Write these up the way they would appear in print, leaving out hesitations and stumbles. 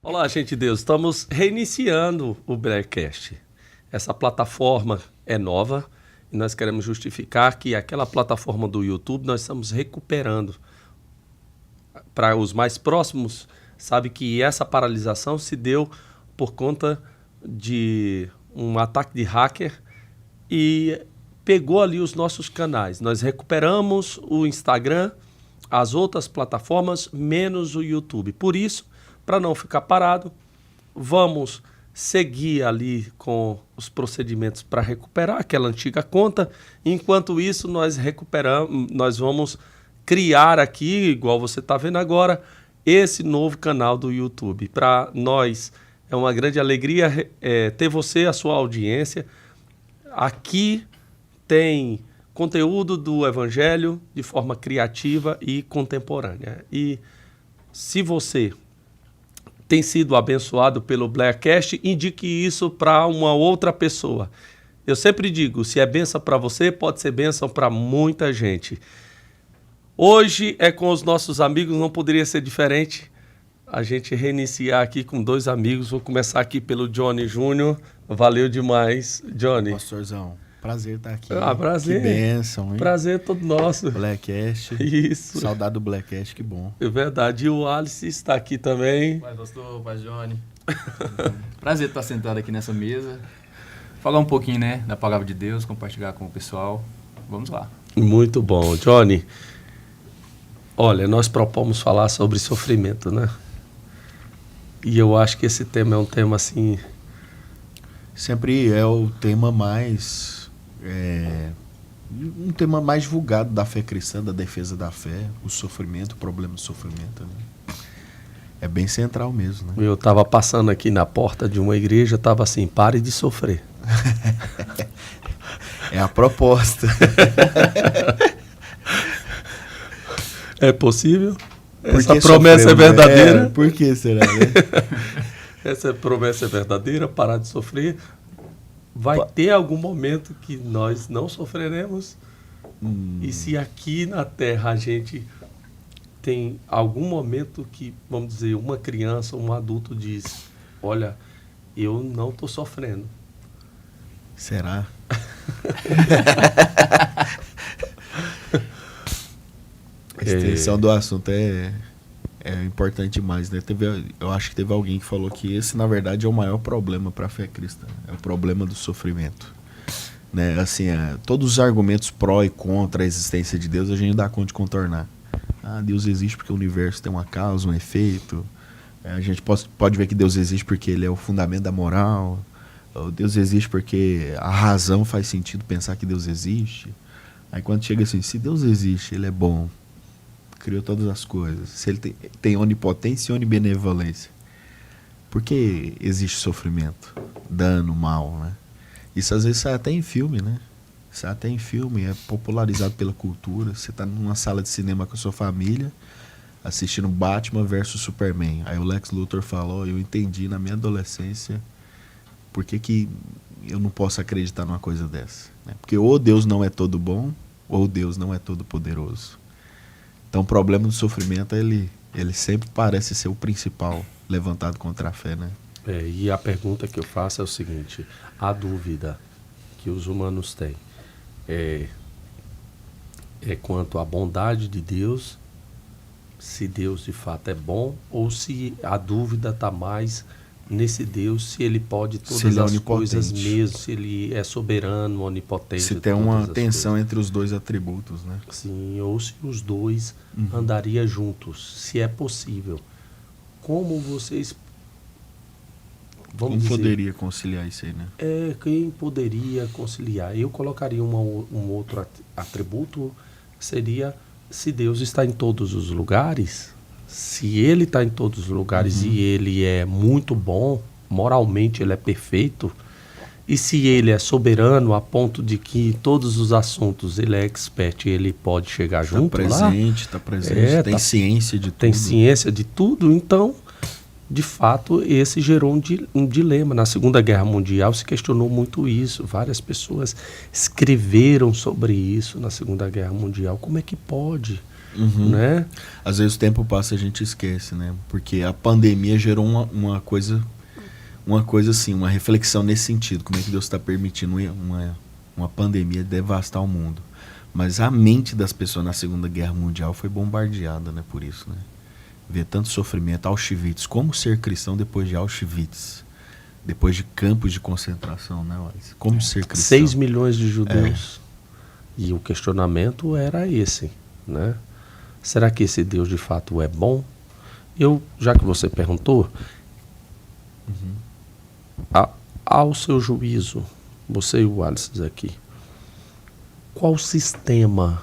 Olá, gente de Deus. Estamos reiniciando o Blackcast. Essa plataforma é nova e nós queremos justificar que aquela plataforma do YouTube nós estamos recuperando. Para os mais próximos, sabe que essa paralisação se deu por conta de um ataque de hacker e pegou ali os nossos canais. Nós recuperamos o Instagram, as outras plataformas, menos o YouTube. Por isso, para não ficar parado, vamos seguir ali com os procedimentos para recuperar aquela antiga conta. Enquanto isso, nós vamos criar aqui, igual você está vendo agora, esse novo canal do YouTube. Para nós é uma grande alegria ter você, a sua audiência. Aqui tem conteúdo do Evangelho de forma criativa e contemporânea. E se você tem sido abençoado pelo Blackcast, indique isso para uma outra pessoa. Eu sempre digo, se é bênção para você, pode ser bênção para muita gente. Hoje é com os nossos amigos, não poderia ser diferente. A gente reiniciar aqui com dois amigos. Vou começar aqui pelo Johnny Júnior. Valeu demais, Johnny. Pastorzão, prazer estar aqui. Prazer. Que bênção, hein? Prazer todo nosso. Blackcast. Isso. Saudade do Blackcast, que bom. É verdade. E o Alice está aqui também. Pai pastor, pai Johnny. Prazer estar sentado aqui nessa mesa. Falar um pouquinho, né, da palavra de Deus, compartilhar com o pessoal. Vamos lá. Muito bom. Johnny, olha, nós propomos falar sobre sofrimento, né? E eu acho que esse tema é um tema assim... Sempre é o tema mais... um tema mais divulgado da fé cristã, da defesa da fé, o sofrimento, o problema do sofrimento, né? É bem central mesmo, né? Eu estava passando aqui na porta de uma igreja, estava assim, pare de sofrer. É a proposta. É possível? Essa promessa é verdadeira? Por que será, né? Essa promessa é verdadeira, parar de sofrer. Vai ter algum momento que nós não sofreremos? E se aqui na Terra a gente tem algum momento que, vamos dizer, uma criança, um adulto diz, olha, eu não estou sofrendo. Será? A extensão do assunto é importante demais, né? Eu acho que teve alguém que falou que esse, na verdade, é o maior problema para a fé cristã. É o problema do sofrimento. Né? Assim, todos os argumentos pró e contra a existência de Deus, a gente dá conta de contornar. Deus existe porque o universo tem uma causa, um efeito. A gente pode ver que Deus existe porque ele é o fundamento da moral. Deus existe porque a razão faz sentido pensar que Deus existe. Aí quando chega assim, se Deus existe, ele é bom, criou todas as coisas, se ele tem onipotência e onibenevolência, por que existe sofrimento, dano, mal, né? Isso às vezes sai até em filme, né? Sai até em filme, é popularizado pela cultura. Você está numa sala de cinema com a sua família, assistindo Batman versus Superman. Aí o Lex Luthor falou, eu entendi na minha adolescência por que eu não posso acreditar numa coisa dessa, né? Porque ou Deus não é todo bom, ou Deus não é todo poderoso. Então o problema do sofrimento, ele sempre parece ser o principal levantado contra a fé, né? E a pergunta que eu faço é o seguinte, a dúvida que os humanos têm é quanto à bondade de Deus, se Deus de fato é bom, ou se a dúvida está mais nesse Deus, se ele pode todas as coisas mesmo, se ele é soberano, onipotente. Se tem uma tensão entre os dois atributos, né? Sim, ou se os dois andariam juntos, se é possível. Como vocês... Como poderia conciliar isso aí, né? Quem poderia conciliar? Eu colocaria um outro atributo, seria se Deus está em todos os lugares. Se ele está em todos os lugares e ele é muito bom, moralmente ele é perfeito, e se ele é soberano a ponto de que em todos os assuntos ele é expert e ele pode chegar junto lá. Está presente, tem ciência de tudo. Tem ciência de tudo, então, de fato, esse gerou um dilema. Na Segunda Guerra Mundial se questionou muito isso, várias pessoas escreveram sobre isso na Segunda Guerra Mundial. Como é que pode né? Às vezes o tempo passa e a gente esquece, né? Porque a pandemia gerou uma coisa assim, uma reflexão nesse sentido. Como é que Deus está permitindo uma pandemia devastar o mundo? Mas a mente das pessoas na Segunda Guerra Mundial foi bombardeada, né? Por isso, né? Ver tanto sofrimento, Auschwitz. Como ser cristão depois de Auschwitz? Depois de campos de concentração, né? Como ser cristão? 6 milhões de judeus. E o questionamento era esse, né? Será que esse Deus de fato é bom? Já que você perguntou, ao seu juízo, você e o Wallace aqui, qual sistema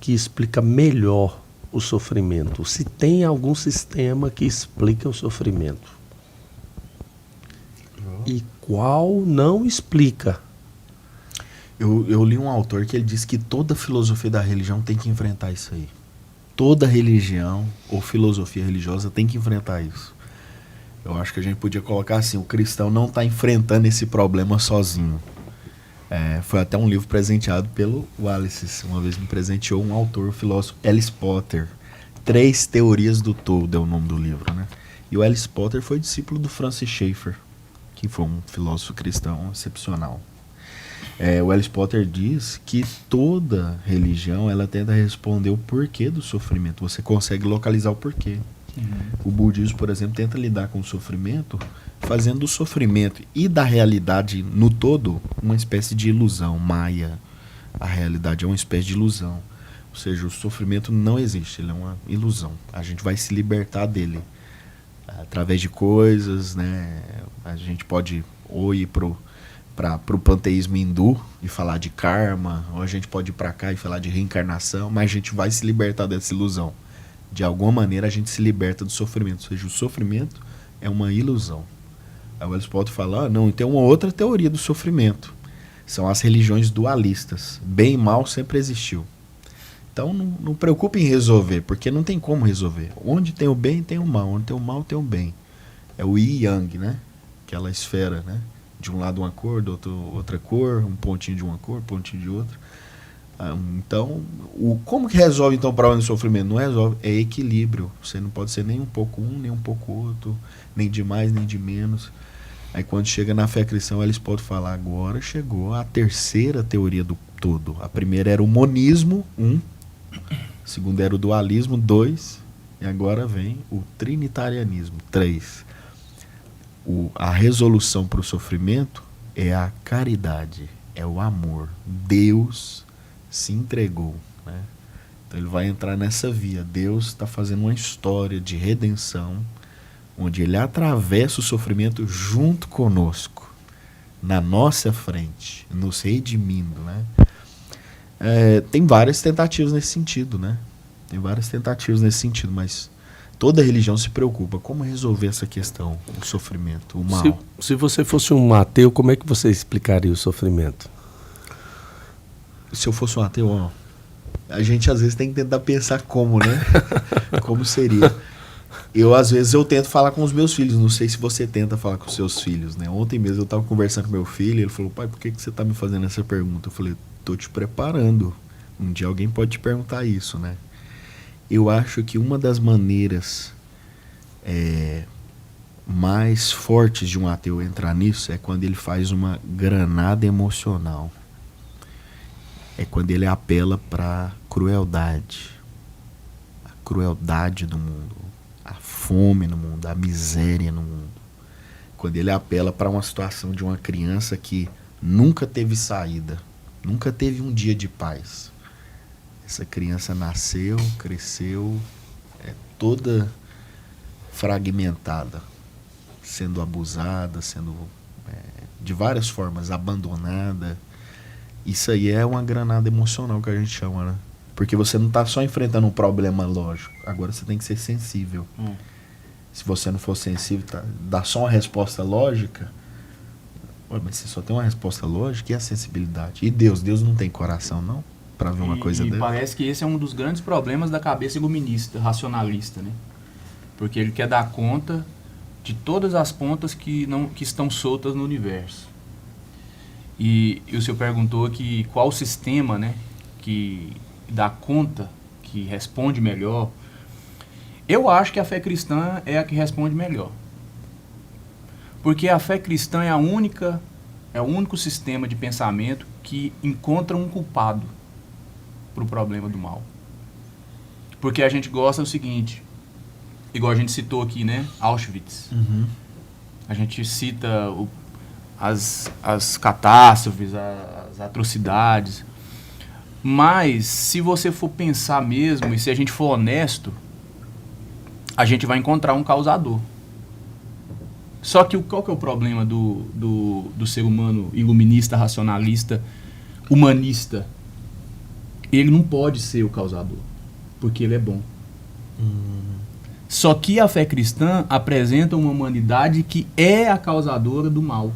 que explica melhor o sofrimento? Se tem algum sistema que explica o sofrimento? E qual não explica? Eu li um autor que ele disse que toda filosofia da religião tem que enfrentar isso aí. Toda religião ou filosofia religiosa tem que enfrentar isso. Eu acho que a gente podia colocar assim, o cristão não está enfrentando esse problema sozinho. Foi até um livro presenteado pelo Wallace. Uma vez me presenteou um autor, o filósofo Alice Potter. 3 Teorias do Todo é o nome do livro, né? E o Alice Potter foi discípulo do Francis Schaeffer, que foi um filósofo cristão excepcional. O Alice Potter diz que toda religião ela tenta responder o porquê do sofrimento. Você consegue localizar o porquê. O budismo, por exemplo, tenta lidar com o sofrimento fazendo do sofrimento e da realidade no todo uma espécie de ilusão, maia. A realidade é uma espécie de ilusão. Ou seja, o sofrimento não existe, ele é uma ilusão. A gente vai se libertar dele através de coisas, né? A gente pode ou ir para o panteísmo hindu e falar de karma, ou a gente pode ir para cá e falar de reencarnação, mas a gente vai se libertar dessa ilusão. De alguma maneira a gente se liberta do sofrimento, ou seja, o sofrimento é uma ilusão. Aí o Aristotle fala, não, tem uma outra teoria do sofrimento. São as religiões dualistas. Bem e mal sempre existiu. Então não preocupe em resolver, porque não tem como resolver. Onde tem o bem, tem o mal. Onde tem o mal, tem o bem. É o yin yang, né? Aquela esfera, né? De um lado uma cor, do outro outra cor, um pontinho de uma cor, um pontinho de outra. Então, como que resolve então o problema do sofrimento? Não resolve, é equilíbrio. Você não pode ser nem um pouco um, nem um pouco outro, nem de mais, nem de menos. Aí quando chega na fé cristã, eles podem falar, agora chegou a terceira teoria do todo. A primeira era o monismo, 1. A segunda era o dualismo, 2. E agora vem o trinitarianismo, 3. A resolução para o sofrimento é a caridade, é o amor. Deus se entregou, né? Então ele vai entrar nessa via. Deus está fazendo uma história de redenção, onde ele atravessa o sofrimento junto conosco, na nossa frente, nos redimindo, né? Tem várias tentativas nesse sentido, né? Tem várias tentativas nesse sentido, mas toda religião se preocupa. Como resolver essa questão, o sofrimento, o mal? Se você fosse um ateu, como é que você explicaria o sofrimento? Se eu fosse um ateu, a gente às vezes tem que tentar pensar como, né? Como seria. Às vezes eu tento falar com os meus filhos. Não sei se você tenta falar com os seus filhos, né? Ontem mesmo eu estava conversando com meu filho e ele falou, pai, por que você está me fazendo essa pergunta? Eu falei, estou te preparando. Um dia alguém pode te perguntar isso, né? Eu acho que uma das maneiras mais fortes de um ateu entrar nisso é quando ele faz uma granada emocional. É quando ele apela para a crueldade do mundo, a fome no mundo, a miséria no mundo. Quando ele apela para uma situação de uma criança que nunca teve saída, nunca teve um dia de paz. Essa criança nasceu, cresceu, toda fragmentada, sendo abusada, sendo de várias formas abandonada. Isso aí é uma granada emocional que a gente chama, né? Porque você não está só enfrentando um problema lógico, agora você tem que ser sensível. Se você não for sensível, dá só uma resposta lógica, mas você só tem uma resposta lógica e a sensibilidade. E Deus não tem coração, não? Para ver uma coisa dela. E parece que esse é um dos grandes problemas da cabeça iluminista, racionalista, né? Porque ele quer dar conta de todas as pontas que estão soltas no universo. E o senhor perguntou que qual o sistema, né, que dá conta, que responde melhor, eu acho que a fé cristã é a que responde melhor. Porque a fé cristã é o único sistema de pensamento que encontra um culpado para o problema do mal. Porque a gente gosta do seguinte, igual a gente citou aqui, né? Auschwitz. Uhum. A gente cita as catástrofes, as atrocidades. Mas, se você for pensar mesmo, e se a gente for honesto, a gente vai encontrar um causador. Só que qual que é o problema do ser humano iluminista, racionalista, humanista? Ele não pode ser o causador, porque ele é bom. Só que a fé cristã apresenta uma humanidade que é a causadora do mal.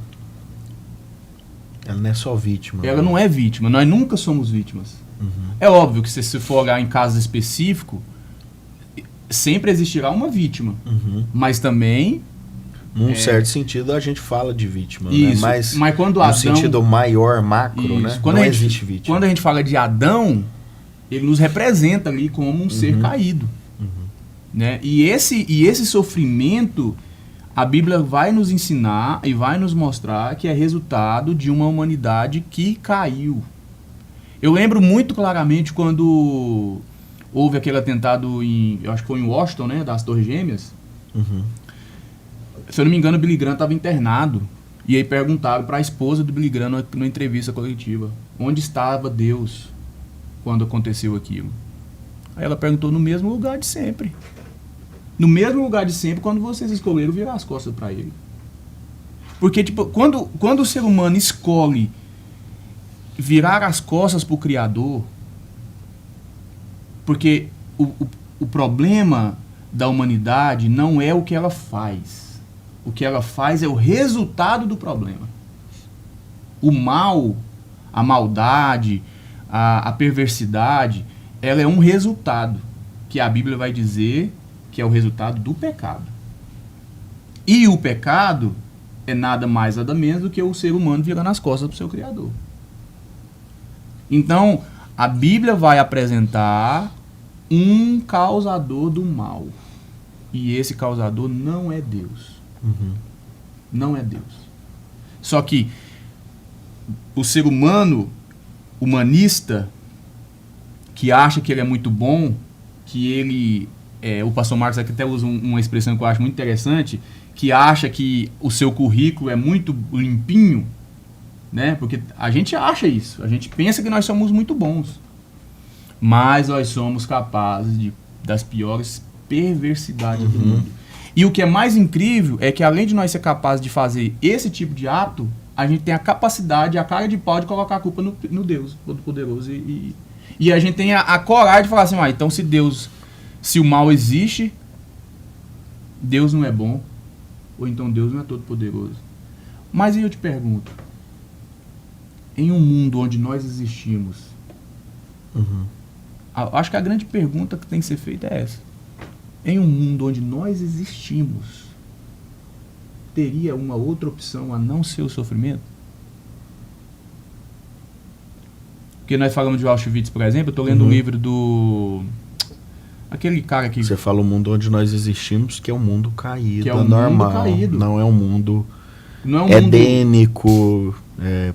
Ela não é só vítima. Ela não é vítima, nós nunca somos vítimas. Uhum. É óbvio que se for olhar em casos específicos, sempre existirá uma vítima. Uhum. Mas também... Num certo sentido, a gente fala de vítima, isso, né? mas quando no Adão... sentido maior, macro, isso, né? Quando não a gente, existe vítima. Quando a gente fala de Adão, ele nos representa ali como um ser caído. Né? E esse sofrimento, a Bíblia vai nos ensinar e vai nos mostrar que é resultado de uma humanidade que caiu. Eu lembro muito claramente quando houve aquele atentado eu acho que foi em Washington, né, das Torres Gêmeas. Uhum. Se eu não me engano, o Billy Graham estava internado. E aí perguntaram para a esposa do Billy Graham numa entrevista coletiva: onde estava Deus quando aconteceu aquilo? Aí ela perguntou: no mesmo lugar de sempre. No mesmo lugar de sempre, quando vocês escolheram virar as costas para ele. Porque, tipo, quando o ser humano escolhe virar as costas para o Criador, porque o problema da humanidade não é o que ela faz. O que ela faz é o resultado do problema. O mal, a maldade, a perversidade, ela é um resultado que a Bíblia vai dizer que é o resultado do pecado. E o pecado é nada mais, nada menos do que o ser humano virando as costas para o seu Criador. Então, a Bíblia vai apresentar um causador do mal. E esse causador não é Deus. Uhum. Não é Deus. Só que o ser humano humanista, que acha que ele é muito bom, que ele... o pastor Marcos aqui até usa uma expressão que eu acho muito interessante, que acha que o seu currículo é muito limpinho, né? Porque a gente acha isso, a gente pensa que nós somos muito bons, mas nós somos capazes das piores perversidades do mundo. E o que é mais incrível é que, além de nós ser capazes de fazer esse tipo de ato, a gente tem a capacidade, a cara de pau de colocar a culpa no Deus Todo-Poderoso. E a gente tem a coragem de falar assim: então se o mal existe, Deus não é bom, ou então Deus não é todo-poderoso. Mas aí eu te pergunto, em um mundo onde nós existimos, acho que a grande pergunta que tem que ser feita é essa: em um mundo onde nós existimos, teria uma outra opção a não ser o sofrimento? Porque nós falamos de Auschwitz, por exemplo. Eu estou lendo um livro do... aquele cara que... Você fala o mundo onde nós existimos, que é um mundo caído, que é um normal. Mundo caído. Não é um mundo edênico,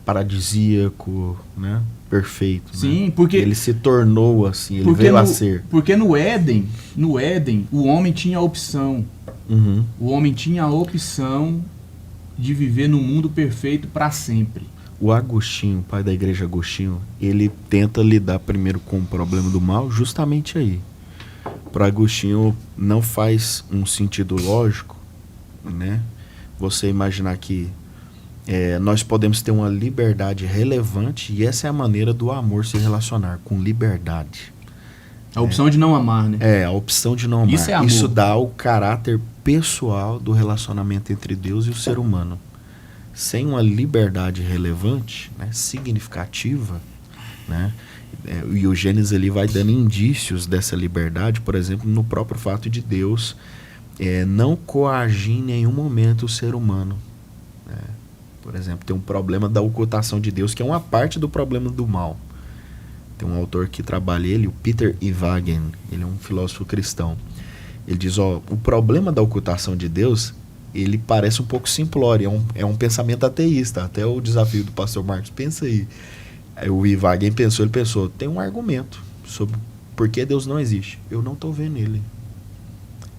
paradisíaco, né? Perfeito. Sim, né? porque... ele se tornou assim, ele veio a ser. Porque no Éden, o homem tinha a opção. O homem tinha a opção de viver no mundo perfeito para sempre. O Agostinho, pai da igreja Agostinho, ele tenta lidar primeiro com o problema do mal justamente aí. Para Agostinho não faz um sentido lógico, né? Você imaginar que nós podemos ter uma liberdade relevante, e essa é a maneira do amor se relacionar, com liberdade. A opção de não amar, né? A opção de não amar. Isso é amor. Isso dá o caráter pessoal do relacionamento entre Deus e o ser humano. Sem uma liberdade relevante, né, significativa, né, e o Gênesis ele vai dando indícios dessa liberdade, por exemplo, no próprio fato de Deus não coagir em nenhum momento o ser humano. Por exemplo, tem um problema da ocultação de Deus, que é uma parte do problema do mal. Tem um autor que trabalha ele, o Peter Ivagen, ele é um filósofo cristão. Ele diz, o problema da ocultação de Deus, ele parece um pouco simplório, é um pensamento ateísta. Até o desafio do pastor Marcos, pensa aí. O Ivagen ele pensou, tem um argumento sobre por que Deus não existe. Eu não estou vendo ele.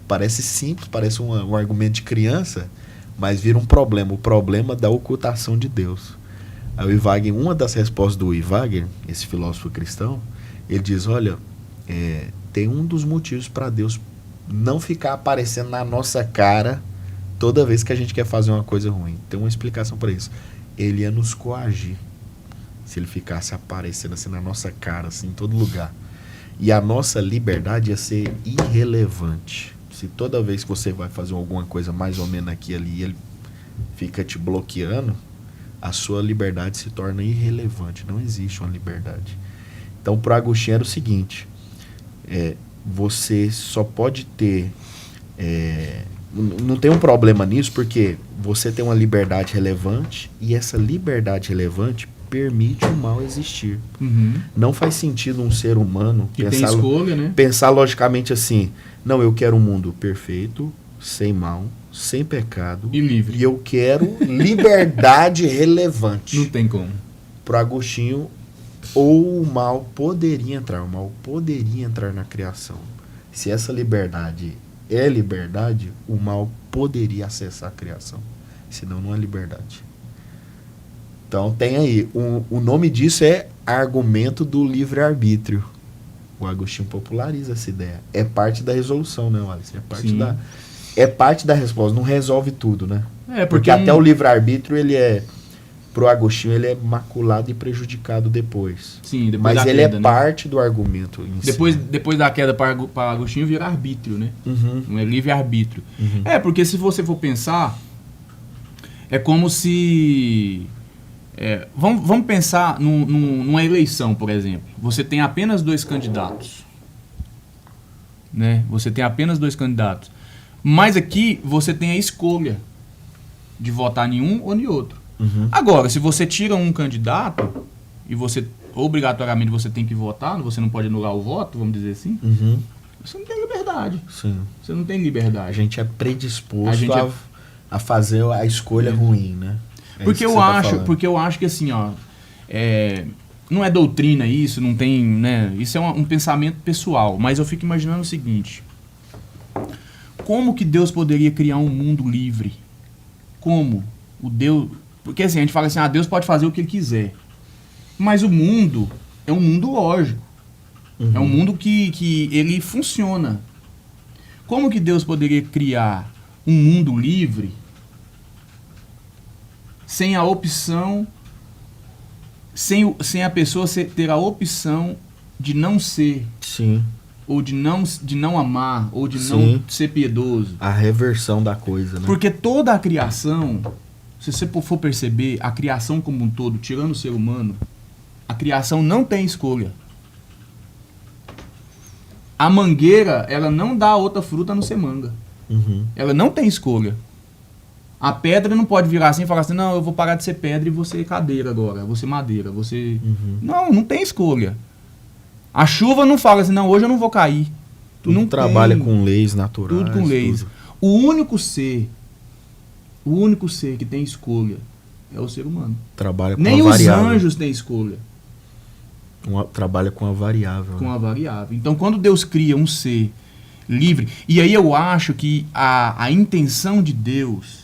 Parece simples, parece um argumento de criança, mas vira um problema, o problema da ocultação de Deus. Aí o Ivagen, uma das respostas do Ivagen, esse filósofo cristão, ele diz, olha, tem um dos motivos para Deus não ficar aparecendo na nossa cara toda vez que a gente quer fazer uma coisa ruim. Tem uma explicação para isso. Ele ia nos coagir se ele ficasse aparecendo assim na nossa cara, assim, em todo lugar. E a nossa liberdade ia ser irrelevante. Se toda vez que você vai fazer alguma coisa mais ou menos aqui ali, ele fica te bloqueando, a sua liberdade se torna irrelevante. Não existe uma liberdade. Então, para Agostinho era o seguinte, você só pode ter... não tem um problema nisso, porque você tem uma liberdade relevante, e essa liberdade relevante permite o mal existir. Uhum. Não faz sentido um ser humano que tem escolha, né? Pensar logicamente assim, não, eu quero um mundo perfeito, sem mal, sem pecado e livre. E eu quero liberdade relevante. Não tem como. Para Agostinho, ou o mal poderia entrar na criação. Se essa liberdade é liberdade, o mal poderia acessar a criação. Senão não é liberdade. Então tem aí, o nome disso é argumento do livre-arbítrio. O Agostinho populariza essa ideia. É parte da resolução, né, Wallace? É parte da resposta, não resolve tudo, né? Porque até o livre-arbítrio, pro Agostinho, ele é maculado e prejudicado depois. Sim, depois mas da ele queda, é parte do argumento em depois da queda para Agostinho vira arbítrio, né? Uhum. Não é livre-arbítrio. Uhum. Porque se você for pensar, é como se... vamos pensar numa eleição, por exemplo. Você tem apenas 2 candidatos. Né? Você tem apenas 2 candidatos. Mas aqui você tem a escolha de votar em um ou em outro. Uhum. Agora, se você tira um candidato e você obrigatoriamente você tem que votar, você não pode anular o voto, vamos dizer assim, Uhum. você não tem liberdade. Sim. Você não tem liberdade. A gente é predisposto a fazer a escolha ruim, né? Porque eu acho que assim, não é doutrina isso, não tem, né? Isso é um pensamento pessoal, mas eu fico imaginando o seguinte: como que Deus poderia criar um mundo livre? Como? Porque assim, a gente fala assim, Deus pode fazer o que ele quiser. Mas o mundo é um mundo lógico. Uhum. É um mundo que ele funciona. Como que Deus poderia criar um mundo livre sem a opção, sem a pessoa ter a opção de não ser? Sim. Ou de não amar, ou de Sim. não ser piedoso. A reversão da coisa, né? Porque toda a criação, se você for perceber, a criação como um todo, tirando o ser humano, a criação não tem escolha. A mangueira, ela não dá outra fruta a não ser manga. Uhum. Ela não tem escolha. A pedra não pode virar assim e falar assim, não, eu vou parar de ser pedra e vou ser cadeira agora, vou ser madeira, vou ser... Uhum. Não tem escolha. A chuva não fala assim, não, hoje eu não vou cair. Tudo não trabalha tem. com leis naturais. Tudo com leis. Tudo. O único ser que tem escolha é o ser humano. Trabalha com Nem a os variável. anjos têm escolha. Trabalha com a variável. Com a variável. Então, quando Deus cria um ser livre, e aí eu acho que a intenção de Deus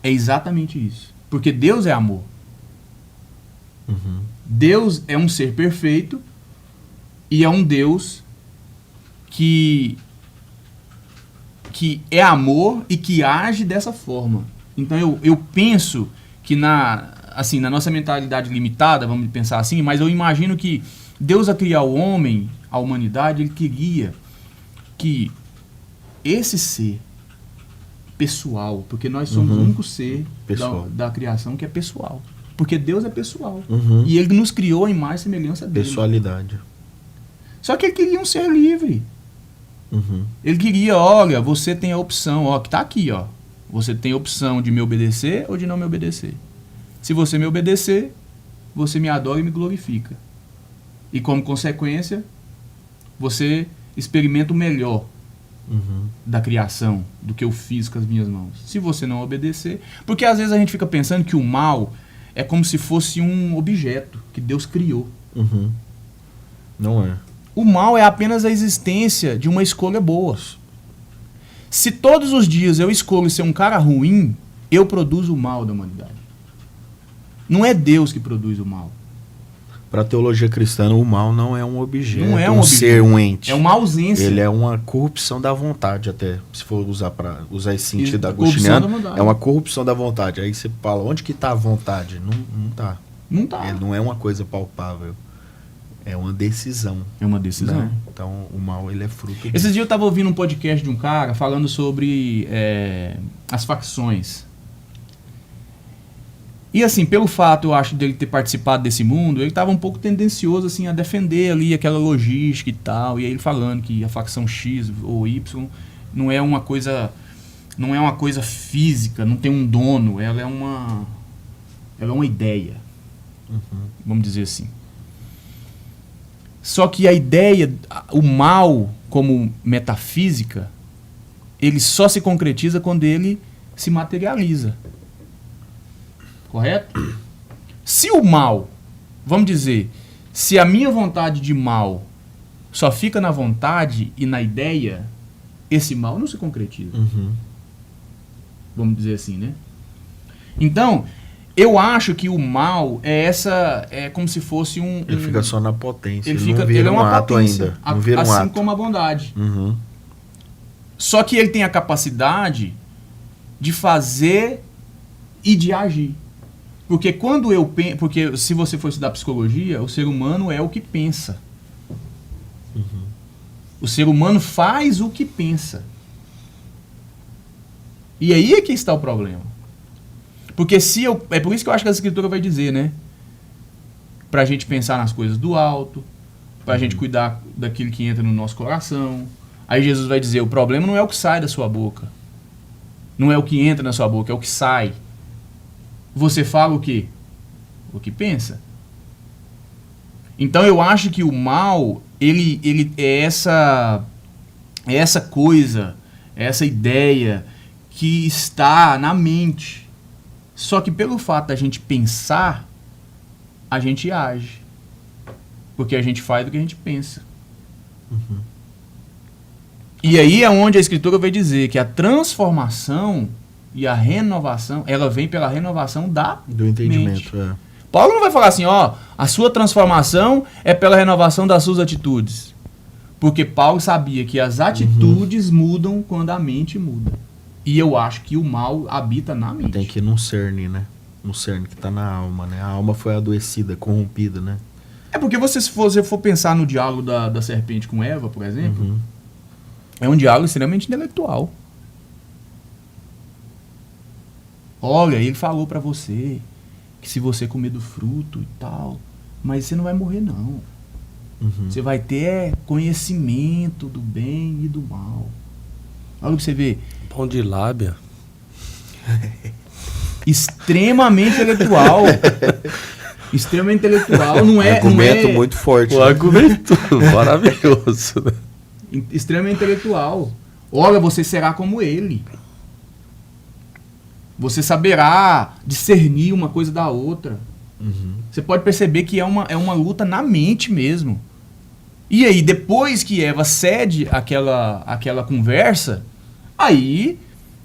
é exatamente isso. Porque Deus é amor. Uhum. Deus é um ser perfeito e é um Deus que é amor e que age dessa forma. Então eu penso que na nossa mentalidade limitada, vamos pensar assim, mas eu imagino que Deus, a criar o homem, a humanidade, ele queria que esse ser pessoal, porque nós somos o único ser da criação que é pessoal. Porque Deus é pessoal. Uhum. E ele nos criou a imagem e semelhança dele. Pessoalidade. Só que ele queria um ser livre. Uhum. Ele queria, olha, você tem a opção, que tá aqui, ó. Você tem a opção de me obedecer ou de não me obedecer. Se você me obedecer, você me adora e me glorifica. E como consequência, você experimenta o melhor da criação, do que eu fiz com as minhas mãos. Se você não obedecer... Porque às vezes a gente fica pensando que o mal é como se fosse um objeto que Deus criou. Não é. O mal é apenas a existência de uma escolha boa. Se todos os dias eu escolho ser um cara ruim, eu produzo o mal da humanidade. Não é Deus que produz o mal. Para a teologia cristã, o mal não é um objeto, Não é um objeto. ser, um ente. É uma ausência. Ele é uma corrupção da vontade, até. Se for usar esse sentido Corrupção agostiniano, da vontade. é uma corrupção da vontade. Aí você fala, onde que está a vontade? Não está. Não tá. Ele não é uma coisa palpável. É uma decisão. É uma decisão. Né? Então, o mal, ele é fruto Esses dias eu estava ouvindo um podcast de um cara falando sobre as facções. E assim, pelo fato, eu acho, dele ter participado desse mundo, ele estava um pouco tendencioso assim, a defender ali aquela logística e tal. E aí ele falando que a facção X ou Y não é uma coisa física, não tem um dono, ela é uma ideia. Vamos dizer assim. Só que a ideia, o mal como metafísica, ele só se concretiza quando ele se materializa. Correto? Se o mal, vamos dizer, se a minha vontade de mal só fica na vontade e na ideia, esse mal não se concretiza. Vamos dizer assim, né? Então, eu acho que o mal é como se fosse Ele fica só na potência. Ele Ele vira é uma um ato potência, ainda. Não vira um assim ato. como a bondade. Só que ele tem a capacidade de fazer e de agir. Porque porque se você for estudar psicologia, o ser humano é o que pensa. O ser humano faz o que pensa. E aí é que está o problema. Porque é por isso que eu acho que a Escritura vai dizer, né? Pra gente pensar nas coisas do alto, pra gente cuidar daquilo que entra no nosso coração. Aí Jesus vai dizer, o problema não é o que sai da sua boca. Não é o que entra na sua boca, é o que sai. Você fala o quê? O que pensa. Então eu acho que o mal, ele é essa coisa, essa ideia que está na mente. Só que pelo fato da gente pensar, a gente age. Porque a gente faz do que a gente pensa. E aí é onde a Escritura vai dizer que a transformação e a renovação, ela vem pela renovação do entendimento. mente. Paulo não vai falar assim, a sua transformação é pela renovação das suas atitudes. Porque Paulo sabia que as atitudes mudam quando a mente muda. E eu acho que o mal habita na mente. Tem que ir num cerne, né? No cerne que está na alma, né? A alma foi adoecida, corrompida, né? É porque se você for pensar no diálogo da serpente com Eva, por exemplo, é um diálogo extremamente intelectual. Olha, ele falou pra você que se você comer do fruto e tal, mas você não vai morrer não. Você vai ter conhecimento do bem e do mal. Olha o que você vê. Pão de lábia. Extremamente intelectual. Extremamente intelectual. Não é, argumento muito forte. O argumento maravilhoso. Né? Extremamente intelectual. Olha, você será como ele. Você saberá discernir uma coisa da outra. Você pode perceber que é uma luta na mente mesmo. E aí, depois que Eva cede aquela conversa, aí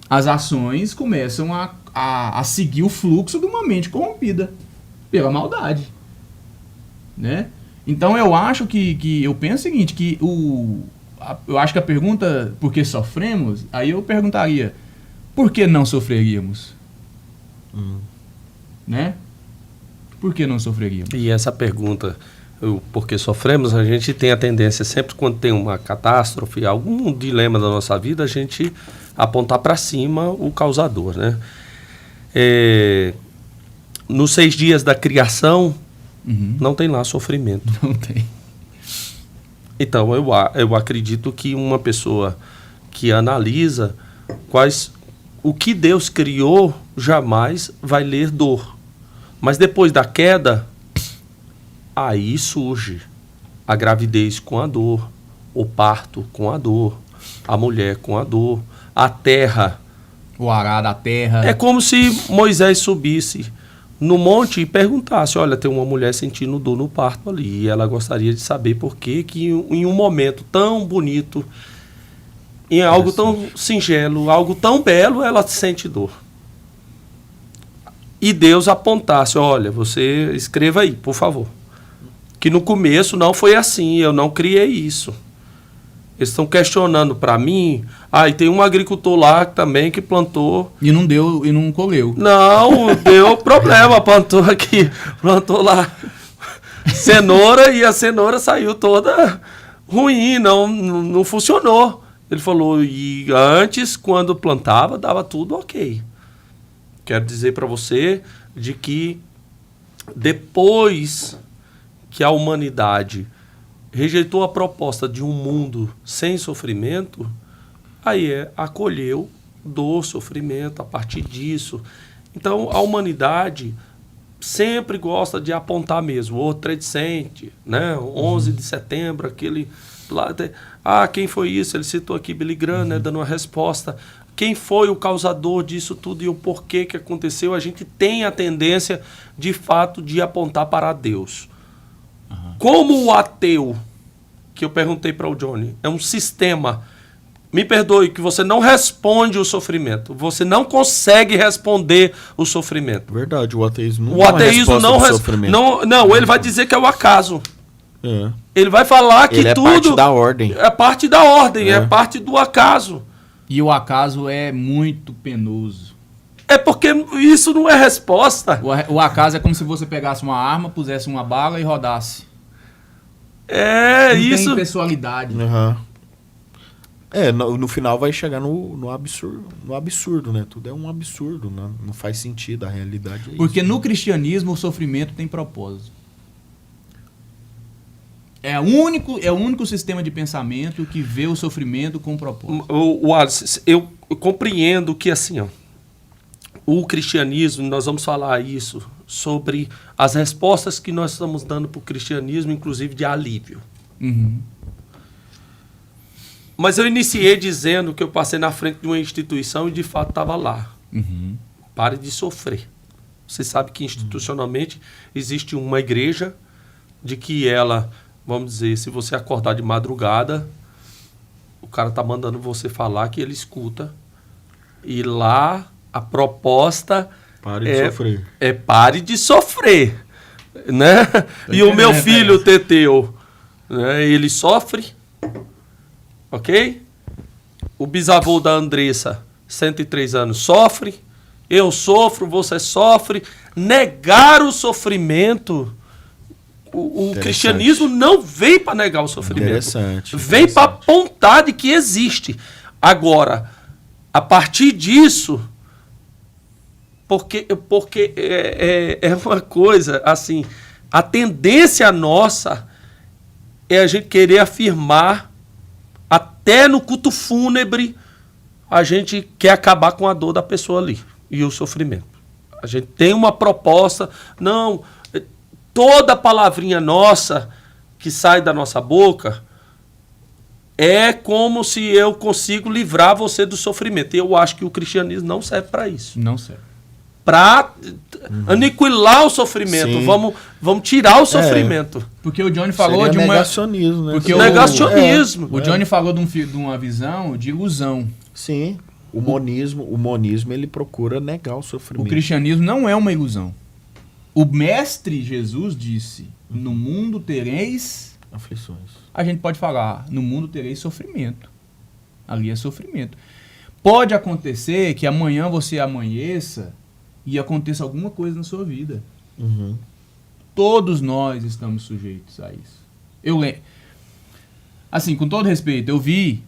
as ações começam a seguir o fluxo de uma mente corrompida pela maldade. Né? Então eu acho eu penso o seguinte, que eu acho que a pergunta, por que sofremos, aí eu perguntaria, por que não sofreríamos? Né? Por que não sofreríamos? E essa pergunta, o por que sofremos, a gente tem a tendência, sempre quando tem uma catástrofe, algum dilema da nossa vida, a gente apontar para cima o causador, né? Nos 6 dias da criação, não tem lá sofrimento. Não tem. Então, eu acredito que uma pessoa que analisa o que Deus criou jamais vai ler dor. Mas depois da queda, aí surge a gravidez com a dor, o parto com a dor, a mulher com a dor, a terra. O arar da terra. É como se Moisés subisse no monte e perguntasse, olha, tem uma mulher sentindo dor no parto ali, e ela gostaria de saber por que em um momento tão bonito, em algo tão singelo, algo tão belo, ela sente dor. E Deus apontasse, olha, você escreva aí, por favor. Que no começo não foi assim, eu não criei isso. Eles estão questionando para mim, e tem um agricultor lá também que plantou... E não deu, e não colheu. Não, deu problema, plantou lá cenoura e a cenoura saiu toda ruim, não funcionou. Ele falou, e antes, quando plantava, dava tudo ok. Quero dizer para você de que depois que a humanidade rejeitou a proposta de um mundo sem sofrimento, aí acolheu dor, sofrimento a partir disso. Então, a humanidade sempre gosta de apontar mesmo, o Trade Center, né? 11 de setembro, aquele... lá, quem foi isso? Ele citou aqui Billy Graham, né? Dando uma resposta. Quem foi o causador disso tudo e o porquê que aconteceu? A gente tem a tendência, de fato, de apontar para Deus. Como o ateu, que eu perguntei para o Johnny, é um sistema. Me perdoe que você não responde o sofrimento. Você não consegue responder o sofrimento. Verdade, o ateísmo não Não, ele vai dizer que é o acaso. É. Ele vai falar que ele tudo... é parte da ordem. É parte da ordem, é parte do acaso. E o acaso é muito penoso. É porque isso não é resposta. O acaso é como se você pegasse uma arma, pusesse uma bala e rodasse. Isso. Não tem pessoalidade. No final vai chegar no absurdo, né? Tudo é um absurdo, não faz sentido, a realidade é porque isso. No cristianismo o sofrimento tem propósito. É o único sistema de pensamento que vê o sofrimento com propósito. Alice, eu compreendo que assim, o cristianismo, nós vamos falar isso, sobre as respostas que nós estamos dando para o cristianismo, inclusive de alívio. Uhum. Mas eu iniciei dizendo que eu passei na frente de uma instituição e de fato estava lá. Uhum. Pare de sofrer. Você sabe que institucionalmente existe uma igreja de que ela, vamos dizer, se você acordar de madrugada, o cara está mandando você falar que ele escuta. E lá a proposta pare de sofrer. Né? E o meu filho, o Teteu, né, ele sofre. Ok? O bisavô da Andressa, 103 anos, sofre. Eu sofro, você sofre. Negar o sofrimento. O cristianismo não vem para negar o sofrimento. Vem para apontar de que existe. Agora, a partir disso, porque é uma coisa assim, a tendência nossa é a gente querer afirmar, até no culto fúnebre, a gente quer acabar com a dor da pessoa ali e o sofrimento. A gente tem uma proposta, não, toda palavrinha nossa que sai da nossa boca é como se eu consigo livrar você do sofrimento. E eu acho que o cristianismo não serve para isso. Não serve. Para aniquilar o sofrimento. Vamos tirar o sofrimento. Porque o Johnny falou de negacionismo, né? Porque negacionismo. O Johnny falou de uma visão de ilusão. Sim. O monismo ele procura negar o sofrimento. O cristianismo não é uma ilusão. O mestre Jesus disse, no mundo tereis... aflições. A gente pode falar, no mundo tereis sofrimento. Ali é sofrimento. Pode acontecer que amanhã você amanheça e aconteça alguma coisa na sua vida. Uhum. Todos nós estamos sujeitos a isso. Assim, com todo respeito, eu vi,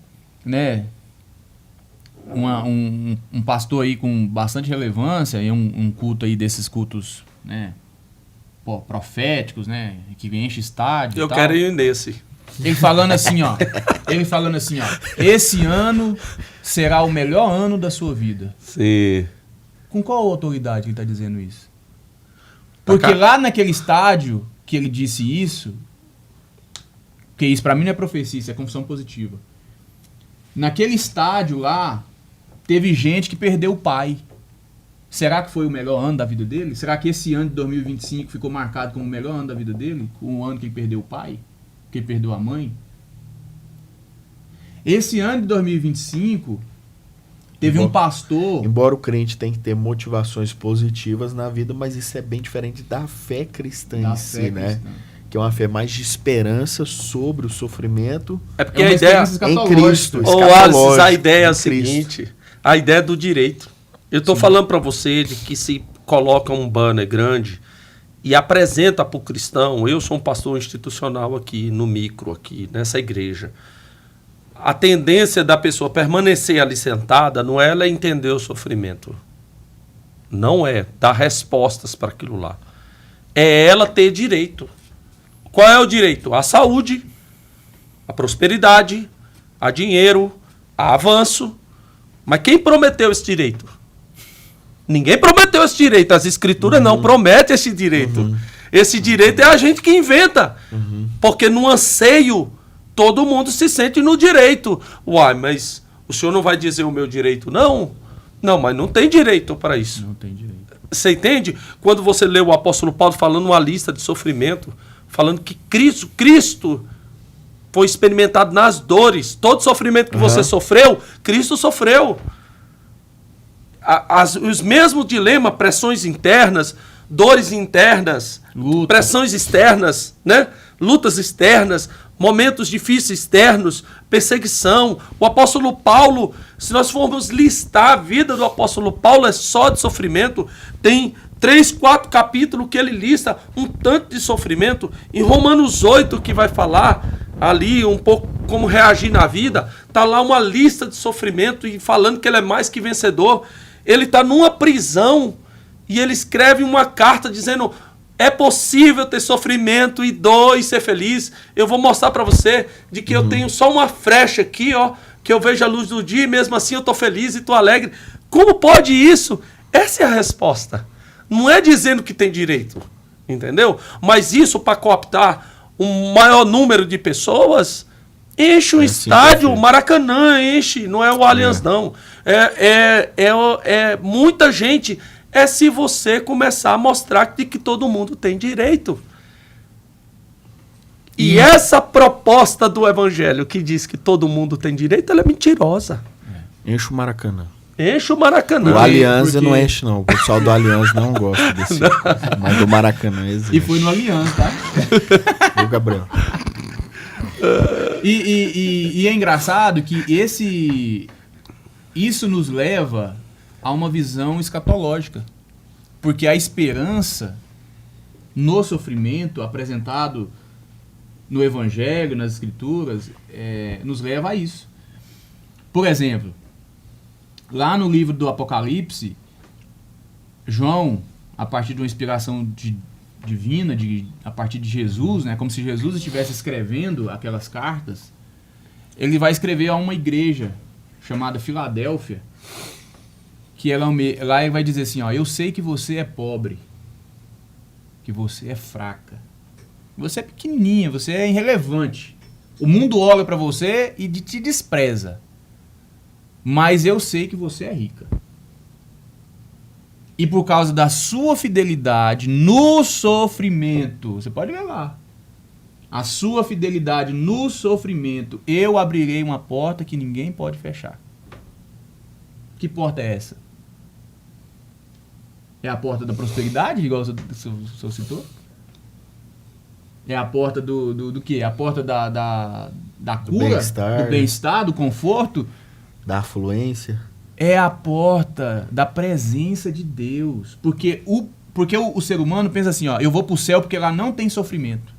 né, um pastor aí com bastante relevância, e um culto aí desses cultos, né, proféticos, né, que enche estádio. Eu quero ir nesse. Ele falando assim, ó, esse ano será o melhor ano da sua vida. Sim. Com qual autoridade ele está dizendo isso? Porque lá naquele estádio que ele disse isso, Porque isso pra mim não é profecia, isso é confissão positiva. Naquele estádio lá, teve gente que perdeu o pai. Será que foi o melhor ano da vida dele? Será que esse ano de 2025 ficou marcado como o melhor ano da vida dele? Com o ano que ele perdeu o pai? Que ele perdeu a mãe? Esse ano de 2025, teve um pastor... Embora o crente tenha que ter motivações positivas na vida, mas isso é bem diferente da fé cristã em si, né? Que é uma fé mais de esperança sobre o sofrimento. É porque a ideia em Cristo. Ô, Alice, a ideia é a seguinte, a ideia é do direito. Eu estou falando para você de que se coloca um banner grande e apresenta para o cristão, eu sou um pastor institucional aqui no micro, aqui nessa igreja. A tendência da pessoa permanecer ali sentada não é ela entender o sofrimento. Não é dar respostas para aquilo lá. É ela ter direito. Qual é o direito? A saúde, a prosperidade, a dinheiro, a avanço. Mas quem prometeu esse direito? Ninguém prometeu esse direito. As escrituras não prometem esse direito. Esse direito é a gente que inventa. Porque no anseio, todo mundo se sente no direito. Uai, mas o senhor não vai dizer o meu direito, não? Não, mas não tem direito para isso. Não tem direito. Você entende? Quando você lê o apóstolo Paulo falando uma lista de sofrimento, falando que Cristo foi experimentado nas dores. Todo sofrimento que você sofreu, Cristo sofreu. Os mesmos dilemas, pressões internas, dores internas, pressões externas, né? Lutas externas, momentos difíceis externos, perseguição. O apóstolo Paulo, se nós formos listar a vida do apóstolo Paulo, é só de sofrimento. Tem 3, 4 capítulos que ele lista um tanto de sofrimento. Em Romanos 8, que vai falar ali um pouco como reagir na vida, está lá uma lista de sofrimento e falando que ele é mais que vencedor. Ele está numa prisão e ele escreve uma carta dizendo: é possível ter sofrimento e dor e ser feliz. Eu vou mostrar para você de que eu tenho só uma frecha aqui, ó, que eu vejo a luz do dia e mesmo assim eu estou feliz e estou alegre. Como pode isso? Essa é a resposta. Não é dizendo que tem direito, entendeu? Mas isso para cooptar um maior número de pessoas, enche o estádio, o Maracanã enche, não é o Allianz não. É muita gente. É se você começar a mostrar que todo mundo tem direito. E essa proposta do evangelho que diz que todo mundo tem direito, ela é mentirosa. Enche o Maracanã. Enche o Maracanã. O Allianz não enche, não. O pessoal do Allianz não gosta desse. Mas do Maracanã existe. E foi no Allianz, tá? O Gabriel. E é engraçado que isso nos leva a uma visão escatológica. Porque a esperança no sofrimento apresentado no Evangelho, nas Escrituras, nos leva a isso. Por exemplo, lá no livro do Apocalipse, João, a partir de uma inspiração divina, a partir de Jesus, né, como se Jesus estivesse escrevendo aquelas cartas, ele vai escrever a uma igreja chamada Filadélfia, que lá ele vai dizer assim, ó: eu sei que você é pobre, que você é fraca, você é pequenininha, você é irrelevante. O mundo olha para você e te despreza. Mas eu sei que você é rica. E por causa da sua fidelidade no sofrimento, você pode ver lá, a sua fidelidade no sofrimento, eu abrirei uma porta que ninguém pode fechar. Que porta é essa? É a porta da prosperidade, igual o senhor citou? É a porta do quê? A porta da cura, do bem-estar, do conforto? Da afluência. É a porta da presença de Deus. Porque o ser humano pensa assim, ó: eu vou pro céu porque lá não tem sofrimento.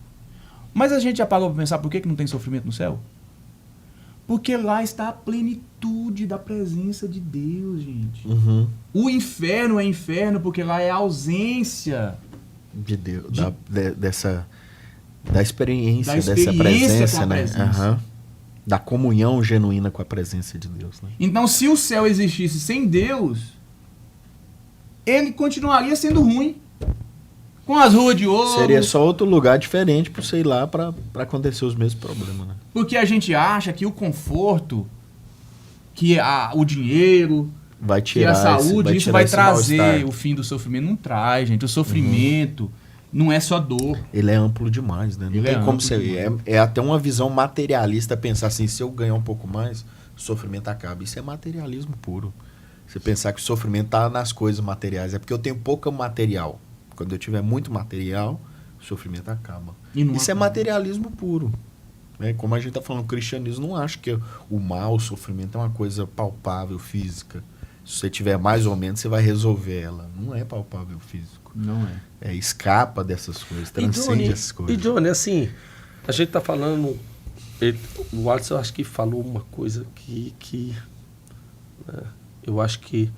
Mas a gente já parou para pensar por que não tem sofrimento no céu? Porque lá está a plenitude da presença de Deus, gente. O inferno é inferno porque lá é a ausência de Deus, da experiência dessa presença, né? Da comunhão genuína com a presença de Deus, né? Então, se o céu existisse sem Deus, ele continuaria sendo ruim. com as ruas de ouro. Seria só outro lugar diferente para você ir lá para acontecer os mesmos problemas, né? Porque a gente acha que o conforto, que o dinheiro, vai que tirar a saúde, isso vai trazer mal-estar. o fim do sofrimento. Não traz, gente. O sofrimento não é só dor. Ele é amplo demais, né? Não Ele tem é como amplo você... É até uma visão materialista pensar assim, se eu ganhar um pouco mais, o sofrimento acaba. Isso é materialismo puro. Você pensar que o sofrimento está nas coisas materiais. É porque eu tenho pouco material. Quando eu tiver muito material, o sofrimento acaba. Isso é materialismo puro. Né? Como a gente está falando, o cristianismo não acha que o mal, o sofrimento é uma coisa palpável, física. Se você tiver mais ou menos, você vai resolver ela. Não é palpável físico. Não é. Escapa dessas coisas, transcende essas coisas. E Johnny, assim, a gente está falando... o Alisson, eu acho que falou uma coisa que né, eu acho que...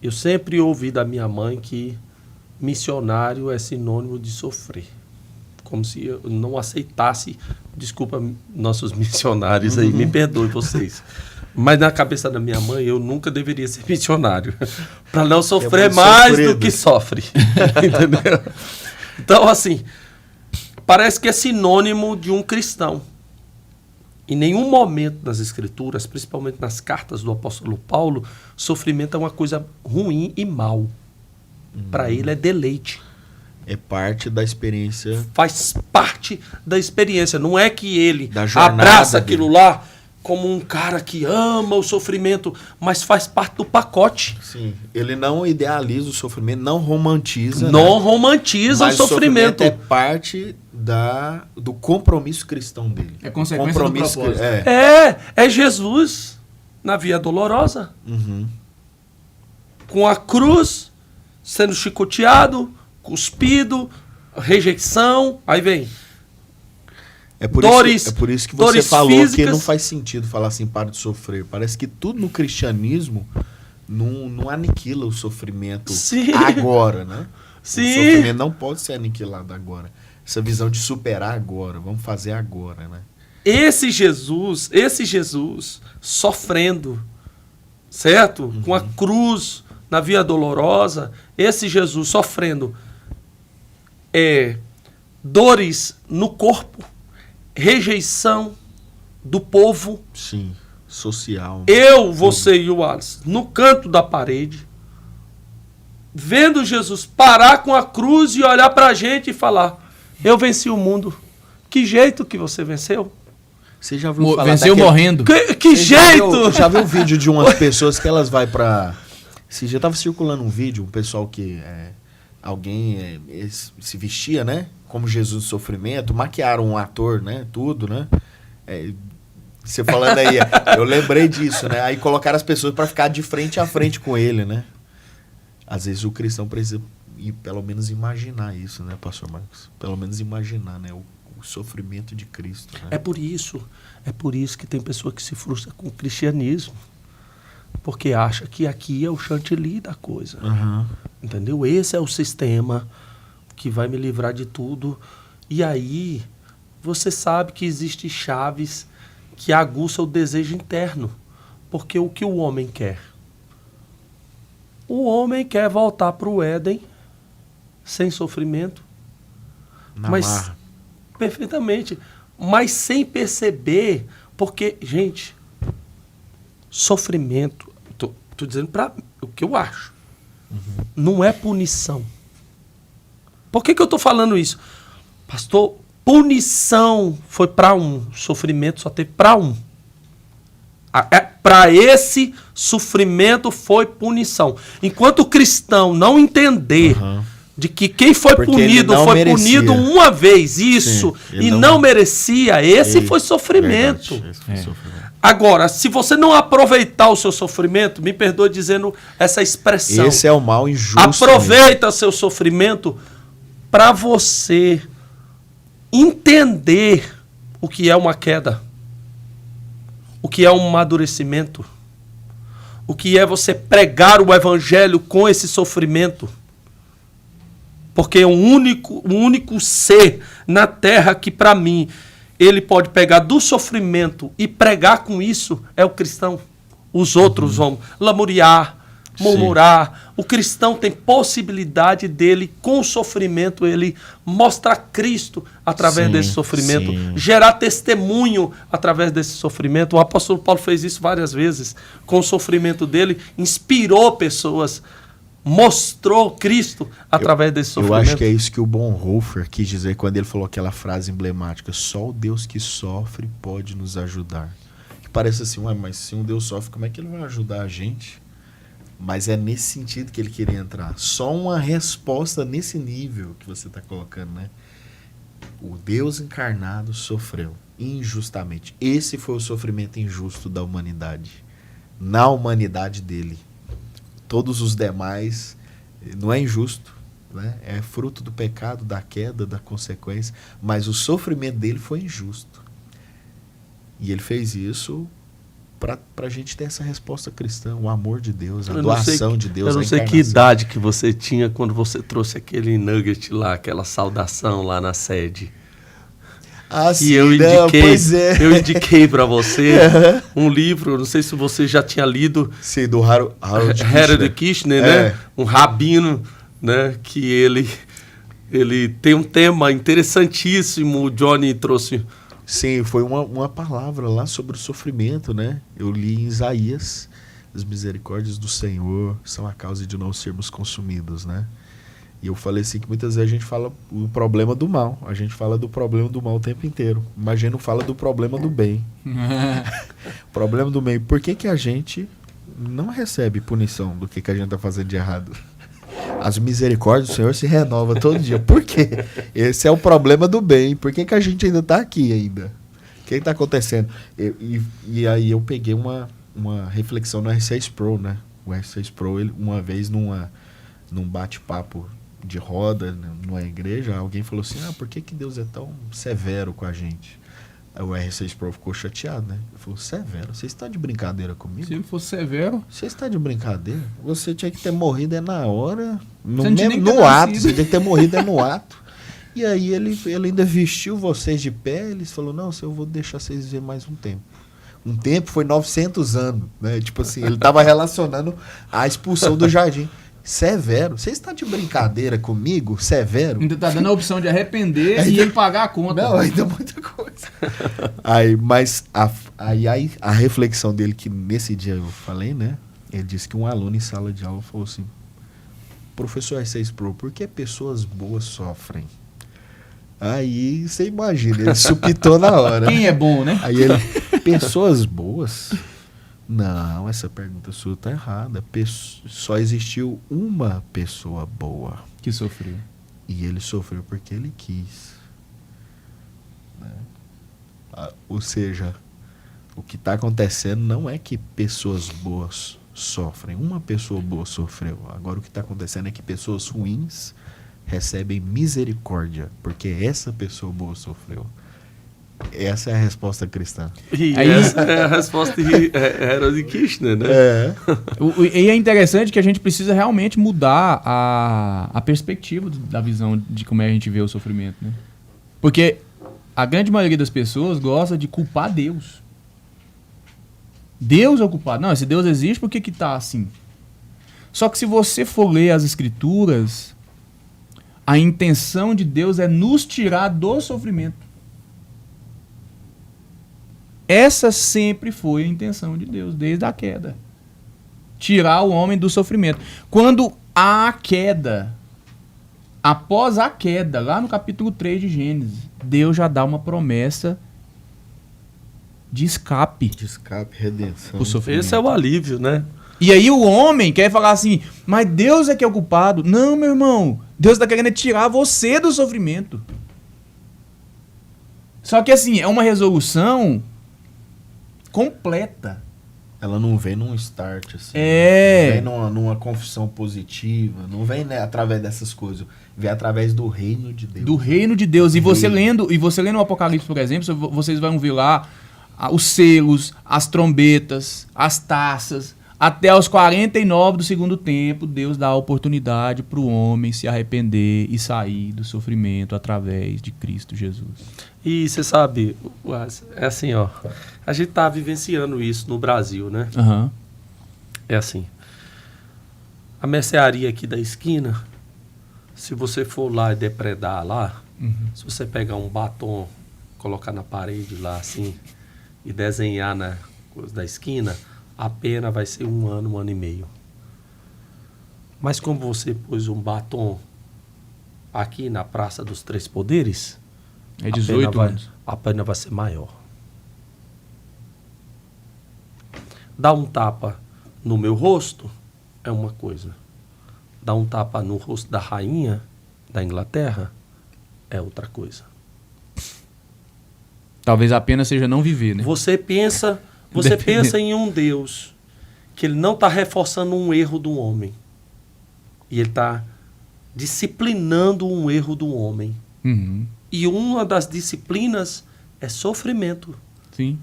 Eu sempre ouvi da minha mãe que missionário é sinônimo de sofrer. Como se eu não aceitasse... Desculpa, nossos missionários aí, me perdoe vocês. Mas na cabeça da minha mãe, eu nunca deveria ser missionário. Para não sofrer mais do que sofre. Entendeu? Então, assim, parece que é sinônimo de um cristão. Em nenhum momento das Escrituras, principalmente nas cartas do apóstolo Paulo, sofrimento é uma coisa ruim e mal. Para ele é deleite. É parte da experiência. Faz parte da experiência. Não é que ele jornada abraça aquilo lá como um cara que ama o sofrimento, mas faz parte do pacote. Sim. Ele não idealiza o sofrimento, não romantiza. Não romantiza o sofrimento. É parte do compromisso cristão dele. É consequência do propósito. É Jesus na via dolorosa. Com a cruz, sendo chicoteado, cuspido, rejeição, aí vem é por isso que você falou físicas. Que não faz sentido falar assim, para de sofrer. Parece que tudo no cristianismo não aniquila o sofrimento agora, né? Sim. O sofrimento não pode ser aniquilado agora. Essa visão de superar agora, vamos fazer agora, né? Esse Jesus sofrendo, certo? Com a cruz na via dolorosa, esse Jesus sofrendo dores no corpo, rejeição do povo. Sim, social. Eu, você e o Alisson, no canto da parede, vendo Jesus parar com a cruz e olhar pra gente e falar: eu venci o mundo. Que jeito que você venceu? Você já viu falar venceu morrendo. Que jeito? Já viu um vídeo de umas pessoas que elas vai pra... Esse dia tava circulando um vídeo, um pessoal que... alguém se vestia, né? Como Jesus do sofrimento, maquiaram um ator, né? Tudo, né? Você falando aí, eu lembrei disso, né? Aí colocaram as pessoas para ficar de frente a frente com ele, né? Às vezes o cristão precisa pelo menos imaginar isso, né, pastor Marcos? Pelo menos imaginar, né? O sofrimento de Cristo. Né? É por isso que tem pessoa que se frustra com o cristianismo. Porque acha que aqui é o chantilly da coisa. Entendeu? Esse é o sistema que vai me livrar de tudo. E aí, você sabe que existem chaves que aguçam o desejo interno. Porque o que o homem quer? O homem quer voltar para o Éden sem sofrimento. Mas, perfeitamente. Mas sem perceber. Porque, gente, sofrimento, tô dizendo para o que eu acho, não é punição. Por que eu tô falando isso? Pastor, punição foi para um, sofrimento só teve para um. Para esse, sofrimento foi punição. Enquanto o cristão não entender de que quem foi punido foi punido uma vez, isso, e não merecia, esse foi sofrimento. Verdade, esse foi sofrimento. Agora, se você não aproveitar o seu sofrimento, me perdoe dizendo essa expressão. Esse é o mal injusto. Aproveita seu sofrimento para você entender o que é uma queda, o que é um amadurecimento, o que é você pregar o evangelho com esse sofrimento. Porque o único ser na terra que, para mim, ele pode pegar do sofrimento e pregar com isso é o cristão. Os outros vão lamuriar, murmurar, O cristão tem possibilidade dele, com o sofrimento, ele mostrar Cristo através desse sofrimento, gerar testemunho através desse sofrimento. O apóstolo Paulo fez isso várias vezes. Com o sofrimento dele, inspirou pessoas, mostrou Cristo através desse sofrimento. Eu acho que é isso que o Bonhoeffer quis dizer quando ele falou aquela frase emblemática: só o Deus que sofre pode nos ajudar. Que parece assim, mas se um Deus sofre, como é que ele vai ajudar a gente? Mas é nesse sentido que ele queria entrar. Só uma resposta nesse nível que você está colocando, né? O Deus encarnado sofreu injustamente. Esse foi o sofrimento injusto da humanidade. Na humanidade dele. Todos os demais não é injusto, né? É fruto do pecado, da queda, da consequência. Mas o sofrimento dele foi injusto. E ele fez isso para a gente ter essa resposta cristã, o amor de Deus, a doação de Deus. Eu não sei que idade que você tinha quando você trouxe aquele nugget lá, aquela saudação lá na sede. Sim, e eu indiquei para você um livro, não sei se você já tinha lido. Sim, do Harold Kushner, né? Um rabino, né? Que ele tem um tema interessantíssimo. O Johnny trouxe. Sim, foi uma palavra lá sobre o sofrimento, né? Eu li em Isaías: as misericórdias do Senhor são a causa de não sermos consumidos, né? E eu falei assim que muitas vezes a gente fala o problema do mal. A gente fala do problema do mal o tempo inteiro. Mas a gente não fala do problema do bem. O problema do bem. Por que a gente não recebe punição do que a gente está fazendo de errado? As misericórdias do Senhor se renovam todo dia. Por quê? Esse é o problema do bem. Por que a gente ainda está aqui ainda? O que está acontecendo? E aí eu peguei uma reflexão no R6 Pro, né? O R6 Pro, ele, uma vez num bate-papo de roda numa igreja, alguém falou assim: por que Deus é tão severo com a gente? Aí o R6 Pro ficou chateado, né? Ele falou: severo? Você está de brincadeira comigo? Se ele fosse severo... Você está de brincadeira? Você tinha que ter morrido na hora, no ato. Você tinha que ter morrido no ato. E aí ele ainda vestiu vocês de pé, ele falou: não, eu vou deixar vocês viver mais um tempo. Um tempo foi 900 anos, né? Tipo assim, ele estava relacionando a expulsão do jardim. Severo? Você está de brincadeira comigo? Severo? Ainda está dando a opção de arrepender e ele pagar a conta. Não, ainda muita coisa. Mas a reflexão dele, que nesse dia eu falei, né? Ele disse que um aluno em sala de aula falou assim: professor R6 Pro, por que pessoas boas sofrem? Aí você imagina, ele supitou na hora. Quem é bom, né? Aí ele: pessoas boas? Não, essa pergunta sua está errada. Só existiu uma pessoa boa. Que sofreu. E ele sofreu porque ele quis. Né? Ou seja, o que está acontecendo não é que pessoas boas sofrem. Uma pessoa boa sofreu. Agora o que está acontecendo é que pessoas ruins recebem misericórdia, porque essa pessoa boa sofreu. Essa é a resposta cristã. E essa é a resposta de Harold Kushner, né? E é interessante que a gente precisa realmente mudar a perspectiva da visão de como é a gente vê o sofrimento, né? Porque a grande maioria das pessoas gosta de culpar Deus. Deus é o culpado. Não, se Deus existe, por que tá assim? Só que se você for ler as Escrituras, a intenção de Deus é nos tirar do sofrimento. Essa sempre foi a intenção de Deus, desde a queda. Tirar o homem do sofrimento. Quando há a queda, após a queda, lá no capítulo 3 de Gênesis, Deus já dá uma promessa de escape. De escape, redenção. Esse é o alívio, né? E aí o homem quer falar assim: mas Deus é que é o culpado. Não, meu irmão. Deus está querendo tirar você do sofrimento. Só que assim, é uma resolução completa. Ela não vem num start, assim. É. Não vem numa confissão positiva. Não vem, né, através dessas coisas. Vem através do reino de Deus. Do reino de Deus. E você lendo o Apocalipse, por exemplo, vocês vão ver lá os selos, as trombetas, as taças. Até os 49 do segundo tempo, Deus dá a oportunidade para o homem se arrepender e sair do sofrimento através de Cristo Jesus. E você sabe, é assim, ó, a gente tá vivenciando isso no Brasil, né? Uhum. É assim, A mercearia aqui da esquina, se você for lá e depredar lá, se você pegar um batom, colocar na parede lá assim, e desenhar na coisa da esquina, a pena vai ser 1 ano, 1 ano e meio. Mas como você pôs um batom aqui na Praça dos Três Poderes, É 18 anos. a pena vai ser maior. Dar um tapa no meu rosto é uma coisa. Dar um tapa no rosto da rainha da Inglaterra é outra coisa. Talvez a pena seja não viver, né? Você pensa em um Deus que ele não está reforçando um erro do homem. E ele está disciplinando um erro do homem. Uhum. E uma das disciplinas é sofrimento. Sim.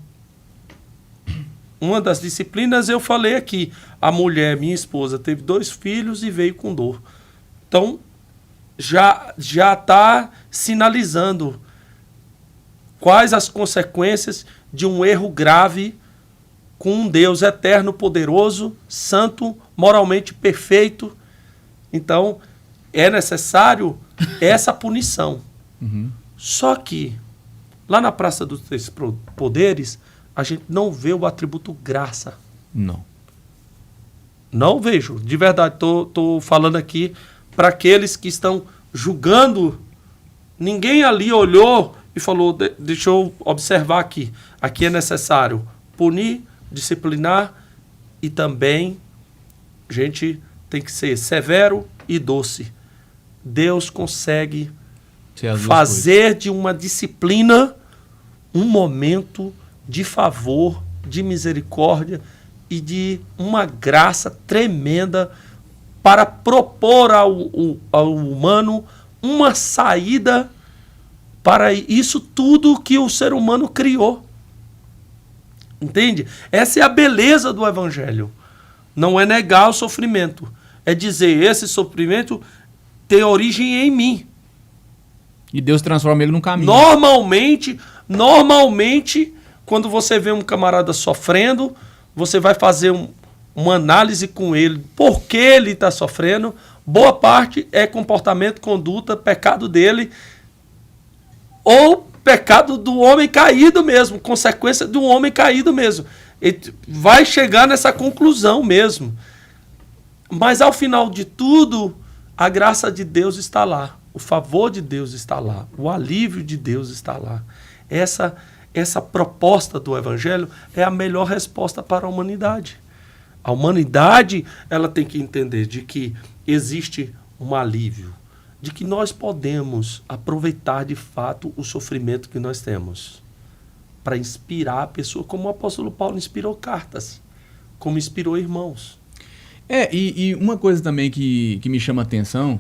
Uma das disciplinas eu falei aqui. A mulher, minha esposa, teve 2 filhos e veio com dor. Então, já está sinalizando quais as consequências de um erro grave com um Deus eterno, poderoso, santo, moralmente perfeito. Então, é necessário essa punição. Uhum. Só que, lá na Praça dos Três Poderes, a gente não vê o atributo graça. Não. Não vejo. De verdade, estou falando aqui para aqueles que estão julgando. Ninguém ali olhou e falou, deixa eu observar aqui. Aqui é necessário punir, disciplinar e também a gente tem que ser severo e doce. Deus consegue fazer de uma disciplina um momento de favor, de misericórdia e de uma graça tremenda para propor ao humano uma saída para isso tudo que o ser humano criou. Entende? Essa é a beleza do Evangelho. Não é negar o sofrimento. É dizer, esse sofrimento tem origem em mim. E Deus transforma ele num caminho. Normalmente, quando você vê um camarada sofrendo, você vai fazer uma análise com ele. Por que ele está sofrendo? Boa parte é comportamento, conduta, pecado dele. Ou pecado do homem caído mesmo. Consequência do homem caído mesmo. Ele vai chegar nessa conclusão mesmo. Mas ao final de tudo, a graça de Deus está lá. O favor de Deus está lá. O alívio de Deus está lá. Essa proposta do Evangelho é a melhor resposta para a humanidade. A humanidade ela tem que entender de que existe um alívio, de que nós podemos aproveitar de fato o sofrimento que nós temos para inspirar a pessoa, como o apóstolo Paulo inspirou cartas, como inspirou irmãos. E uma coisa também que me chama a atenção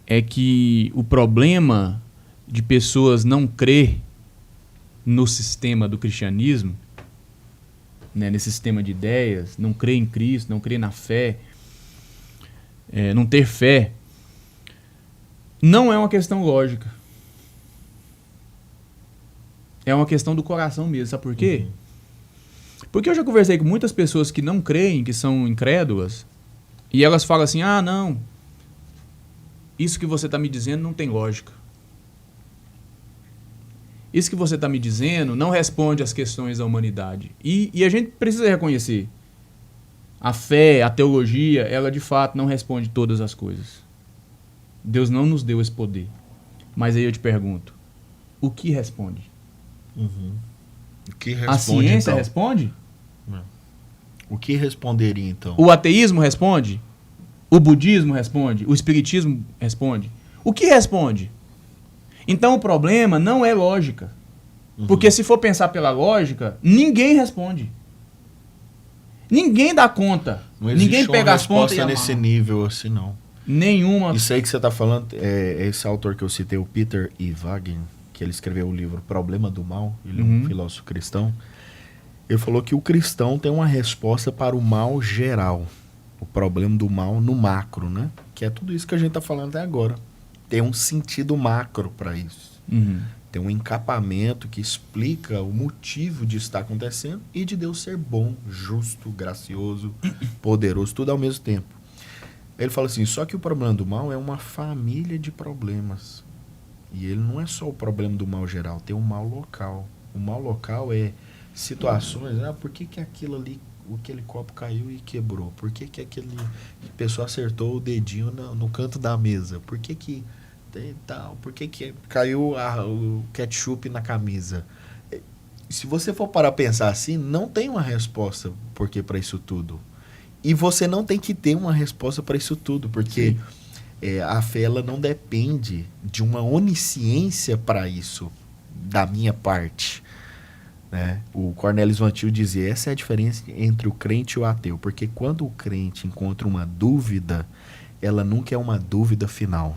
é que o problema de pessoas não crer no sistema do cristianismo, né, nesse sistema de ideias, não crer em Cristo, não crer na fé, não ter fé, não é uma questão lógica. É uma questão do coração mesmo. Sabe por quê? Porque eu já conversei com muitas pessoas que não creem, que são incrédulas, e elas falam assim, não, isso que você está me dizendo não tem lógica. Isso que você está me dizendo não responde às questões da humanidade. E a gente precisa reconhecer. A fé, a teologia, ela de fato não responde todas as coisas. Deus não nos deu esse poder. Mas aí eu te pergunto, o que responde? O que responde, a ciência então? Responde? Não. O que responderia, então? O ateísmo responde? O budismo responde? O espiritismo responde? O que responde? Então o problema não é lógica. Porque se for pensar pela lógica, ninguém responde. Ninguém dá conta. Não existe ninguém pega uma as pontas e resposta nesse nível assim, não. Nenhuma. Isso aí que você está falando, é esse autor que eu citei, o Peter Ivagin, que ele escreveu o livro Problema do Mal, ele é um filósofo cristão. Ele falou que o cristão tem uma resposta para o mal geral. O problema do mal no macro, né? Que é tudo isso que a gente está falando até agora. Tem um sentido macro para isso. Tem um encapamento que explica o motivo de estar acontecendo e de Deus ser bom, justo, gracioso, poderoso, tudo ao mesmo tempo. Ele fala assim, só que o problema do mal é uma família de problemas. E ele não é só o problema do mal geral, tem o mal local. O mal local é situações, por que aquilo ali, aquele copo caiu e quebrou? Por que aquele pessoa acertou o dedinho no canto da mesa? Por que tal? Por que caiu o ketchup na camisa? Se você for parar a pensar assim, não tem uma resposta porque para isso tudo. E você não tem que ter uma resposta para isso tudo, porque a fé ela não depende de uma onisciência para isso, da minha parte. Né? O Cornelius Van Til dizia, essa é a diferença entre o crente e o ateu, porque quando o crente encontra uma dúvida, ela nunca é uma dúvida final.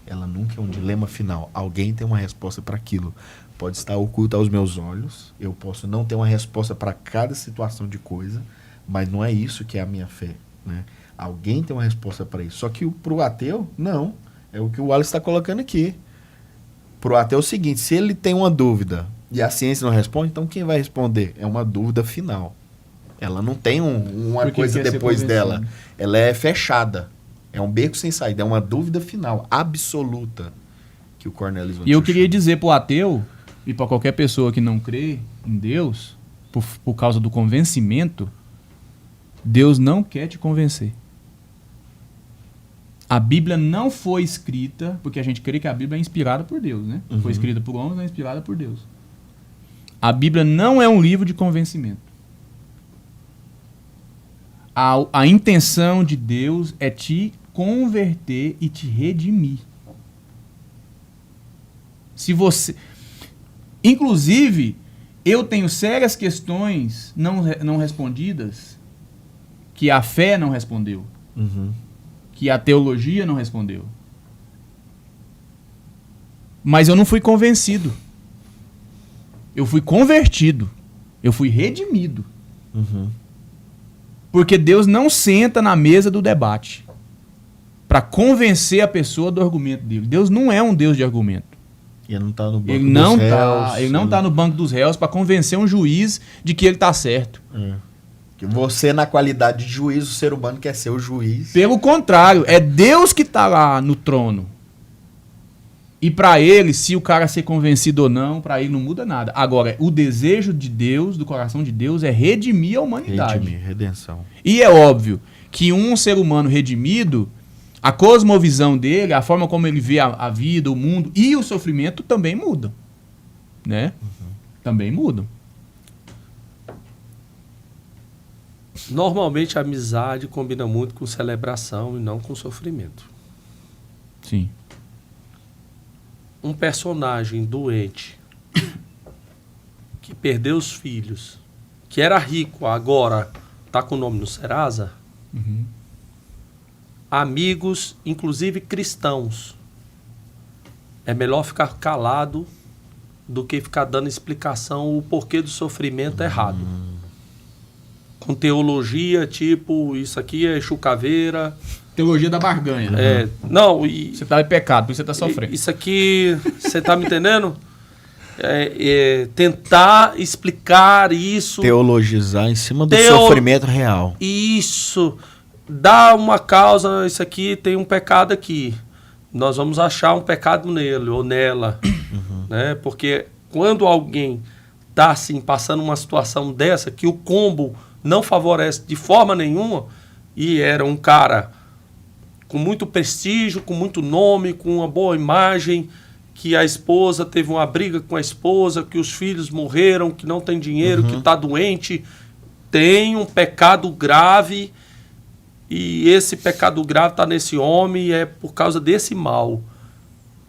Ela nunca é um dilema final. Alguém tem uma resposta para aquilo. Pode estar oculto aos meus olhos, eu posso não ter uma resposta para cada situação de coisa, mas não é isso que é a minha fé. Né? Alguém tem uma resposta para isso. Só que para o ateu, não. É o que o Wallace está colocando aqui. Para o ateu é o seguinte, se ele tem uma dúvida e a ciência não responde, então quem vai responder? É uma dúvida final. Ela não tem uma coisa depois dela. Ela é fechada. É um beco sem saída. É uma dúvida final, absoluta, que o Cornelius Van Til E eu queria dizer para o ateu e para qualquer pessoa que não crê em Deus, por causa do convencimento, Deus não quer te convencer. A Bíblia não foi escrita, porque a gente crê que a Bíblia é inspirada por Deus, né? Foi escrita por homens, mas é inspirada por Deus. A Bíblia não é um livro de convencimento. A intenção de Deus é te converter e te redimir. Se você... Inclusive, eu tenho sérias questões não respondidas que a fé não respondeu. Que a teologia não respondeu. Mas eu não fui convencido. Eu fui convertido. Eu fui redimido. Porque Deus não senta na mesa do debate para convencer a pessoa do argumento dele. Deus não é um Deus de argumento. Ele não está no banco dos réus. Ele não está no banco dos réus para convencer um juiz de que ele está certo. Que você, na qualidade de juiz, o ser humano quer ser o juiz. Pelo contrário, é Deus que está lá no trono. E para ele, se o cara ser convencido ou não, para ele não muda nada. Agora, o desejo de Deus, do coração de Deus, é redimir a humanidade. Redimir, redenção. E é óbvio que um ser humano redimido, a cosmovisão dele, a forma como ele vê a vida, o mundo e o sofrimento também mudam. Né? Também mudam. Normalmente a amizade combina muito com celebração e não com sofrimento. Sim. Um personagem doente que perdeu os filhos, que era rico, agora está com o nome no Serasa, amigos, inclusive cristãos, é melhor ficar calado do que ficar dando explicação o porquê do sofrimento errado. Com teologia, tipo, isso aqui é chucaveira. Teologia da barganha. Não, e... Você está em pecado, porque você está sofrendo. Isso aqui, você está me entendendo? Tentar explicar isso. Teologizar em cima do sofrimento real. Isso. Dar uma causa, isso aqui tem um pecado aqui. Nós vamos achar um pecado nele ou nela. Né? Porque quando alguém está assim, passando uma situação dessa, que o combo não favorece de forma nenhuma, e era um cara com muito prestígio, com muito nome, com uma boa imagem, que a esposa teve uma briga com a esposa, que os filhos morreram, que não tem dinheiro, que está doente, tem um pecado grave, e esse pecado grave está nesse homem e é por causa desse mal.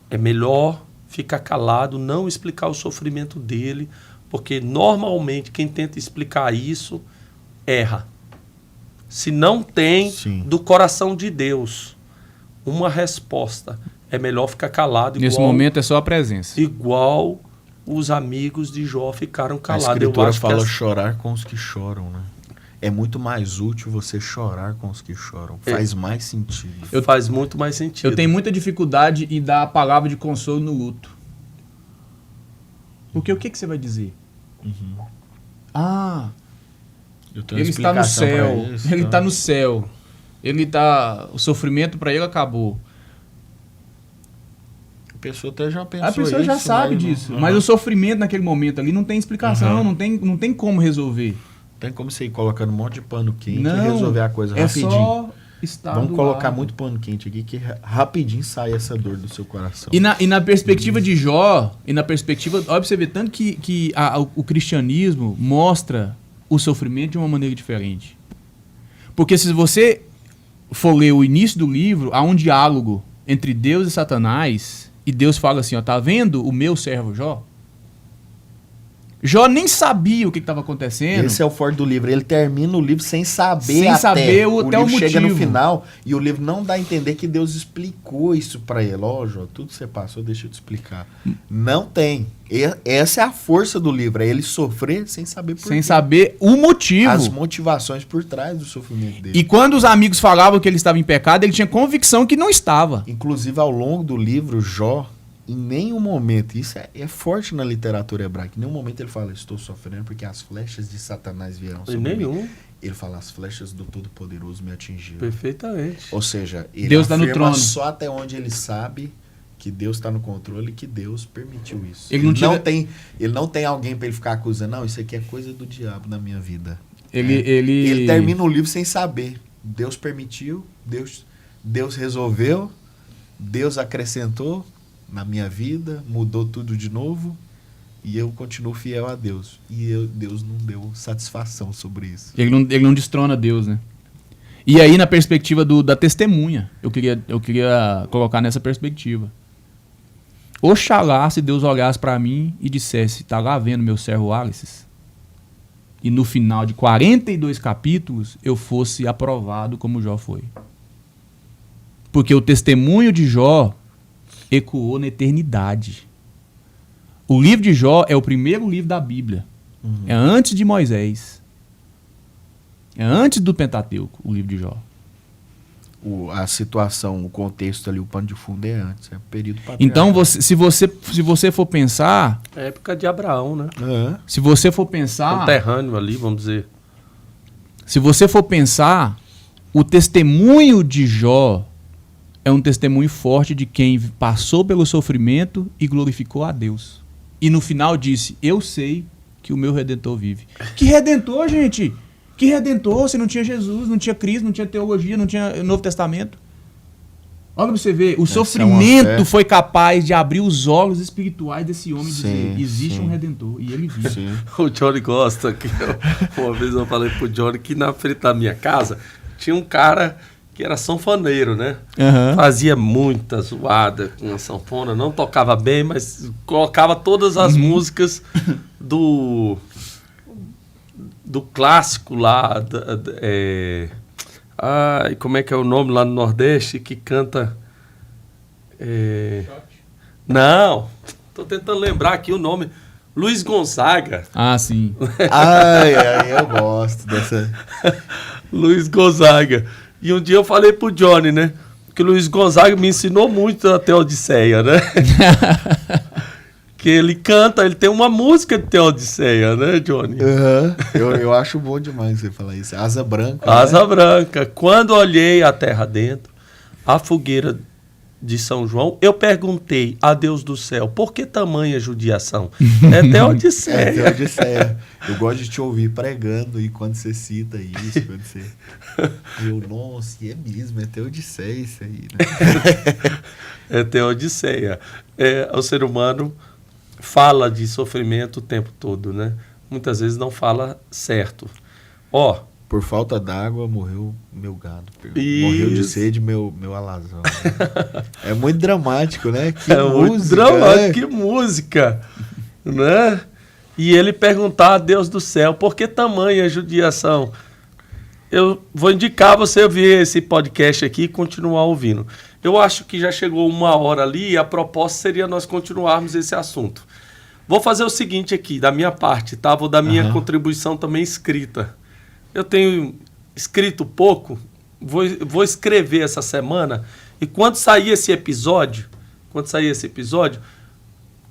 É melhor ficar calado, não explicar o sofrimento dele, porque normalmente quem tenta explicar isso erra. Se não tem do coração de Deus uma resposta, é melhor ficar calado. Nesse momento é só a presença. Igual os amigos de Jó ficaram calados. A Escritura fala chorar com os que choram, né? É muito mais útil você chorar com os que choram. Faz mais sentido. Faz muito mais sentido. Eu tenho muita dificuldade em dar a palavra de consolo no luto. Porque o que você vai dizer? Ele está no céu. Ele está no céu. O sofrimento para ele acabou. A pessoa até já pensou A pessoa já sabe disso. Mas o sofrimento naquele momento ali não tem explicação, não tem como resolver. Tem como você ir colocando um monte de pano quente Não, e resolver a coisa rapidinho. Só estar Vamos do colocar lado. muito pano quente aqui que rapidinho sai essa dor do seu coração. E na perspectiva de Jó, olha pra você ver, tanto que o cristianismo mostra o sofrimento de uma maneira diferente. Porque se você for ler o início do livro, há um diálogo entre Deus e Satanás, e Deus fala assim, ó, tá vendo o meu servo Jó? Jó nem sabia o que estava acontecendo. Esse é o forte do livro. Ele termina o livro sem saber até o livro motivo. Chega no final e o livro não dá a entender que Deus explicou isso pra ele. Ó, Jó, tudo que você passou, deixa eu te explicar. Não tem. Essa é a força do livro. É ele sofrer sem saber por quê. Sem saber o motivo. As motivações por trás do sofrimento dele. E quando os amigos falavam que ele estava em pecado, ele tinha convicção que não estava. Inclusive, ao longo do livro, Jó, em nenhum momento, isso é forte na literatura hebraica, em nenhum momento ele fala, estou sofrendo porque as flechas de Satanás vieram sobre mim. Ele fala, as flechas do Todo-Poderoso me atingiram. Perfeitamente. Ou seja, ele Deus tá no afirma trono. só até onde ele sabe que Deus está no controle e que Deus permitiu isso. Ele não tem alguém para ele ficar acusando, não, isso aqui é coisa do diabo na minha vida. Ele termina o livro sem saber. Deus permitiu, Deus resolveu, Deus acrescentou na minha vida, mudou tudo de novo e eu continuo fiel a Deus. E Deus não deu satisfação sobre isso. Ele não destrona Deus, né? E aí, na perspectiva da testemunha, eu queria colocar nessa perspectiva. Oxalá se Deus olhasse para mim e dissesse, tá lá vendo meu servo Alice? E no final de 42 capítulos, eu fosse aprovado como Jó foi. Porque o testemunho de Jó ecoou na eternidade. O livro de Jó é o primeiro livro da Bíblia. É antes de Moisés. É antes do Pentateuco, o livro de Jó. A situação, o contexto ali, o pano de fundo é antes, é período patriarcal. Então, se você for pensar... É a época de Abraão, né? Se você for pensar... Conterrâneo ali, vamos dizer. Se você for pensar, o testemunho de Jó é um testemunho forte de quem passou pelo sofrimento e glorificou a Deus. E no final disse, eu sei que o meu Redentor vive. Que Redentor, gente? Que Redentor? Se não tinha Jesus, não tinha Cristo, não tinha teologia, não tinha Novo Testamento. Olha pra você ver, o sofrimento foi capaz de abrir os olhos espirituais desse homem e dizer, existe um Redentor, e ele vive. O Johnny gosta, que uma vez eu falei pro Johnny que na frente da minha casa tinha um cara que era sanfoneiro, né? Fazia muita zoada com a sanfona, não tocava bem, mas colocava todas as músicas do clássico lá, como é que é o nome lá no Nordeste, que canta... Não, tô tentando lembrar aqui o nome, Luiz Gonzaga. Ah, sim. Eu gosto dessa... Luiz Gonzaga. E um dia eu falei pro Johnny, né? Que o Luiz Gonzaga me ensinou muito até Odisseia, né? Que ele canta, ele tem uma música de Teodiceia, né, Johnny? Eu acho bom demais você falar isso. Asa Branca. Asa Branca. Quando olhei a terra dentro, a fogueira de São João, eu perguntei a Deus do céu, por que tamanha judiação? É Teodiceia. É Teodiceia. Eu gosto de te ouvir pregando e quando você cita isso, quando você... nossa, é mesmo, é Teodiceia isso aí, né? É Teodiceia. O ser humano fala de sofrimento o tempo todo, né? Muitas vezes não fala certo. Por falta d'água morreu meu gado. Isso. Morreu de sede meu alazão. Né? É muito dramático, né? Que música, muito dramático, que música, né? E ele perguntar a Deus do céu, por que tamanha judiação? Eu vou indicar você ouvir esse podcast aqui e continuar ouvindo. Eu acho que já chegou 1 hora ali e a proposta seria nós continuarmos esse assunto. Vou fazer o seguinte aqui, da minha parte, tá? Vou dar minha contribuição também escrita. Eu tenho escrito pouco, vou escrever essa semana e quando sair esse episódio,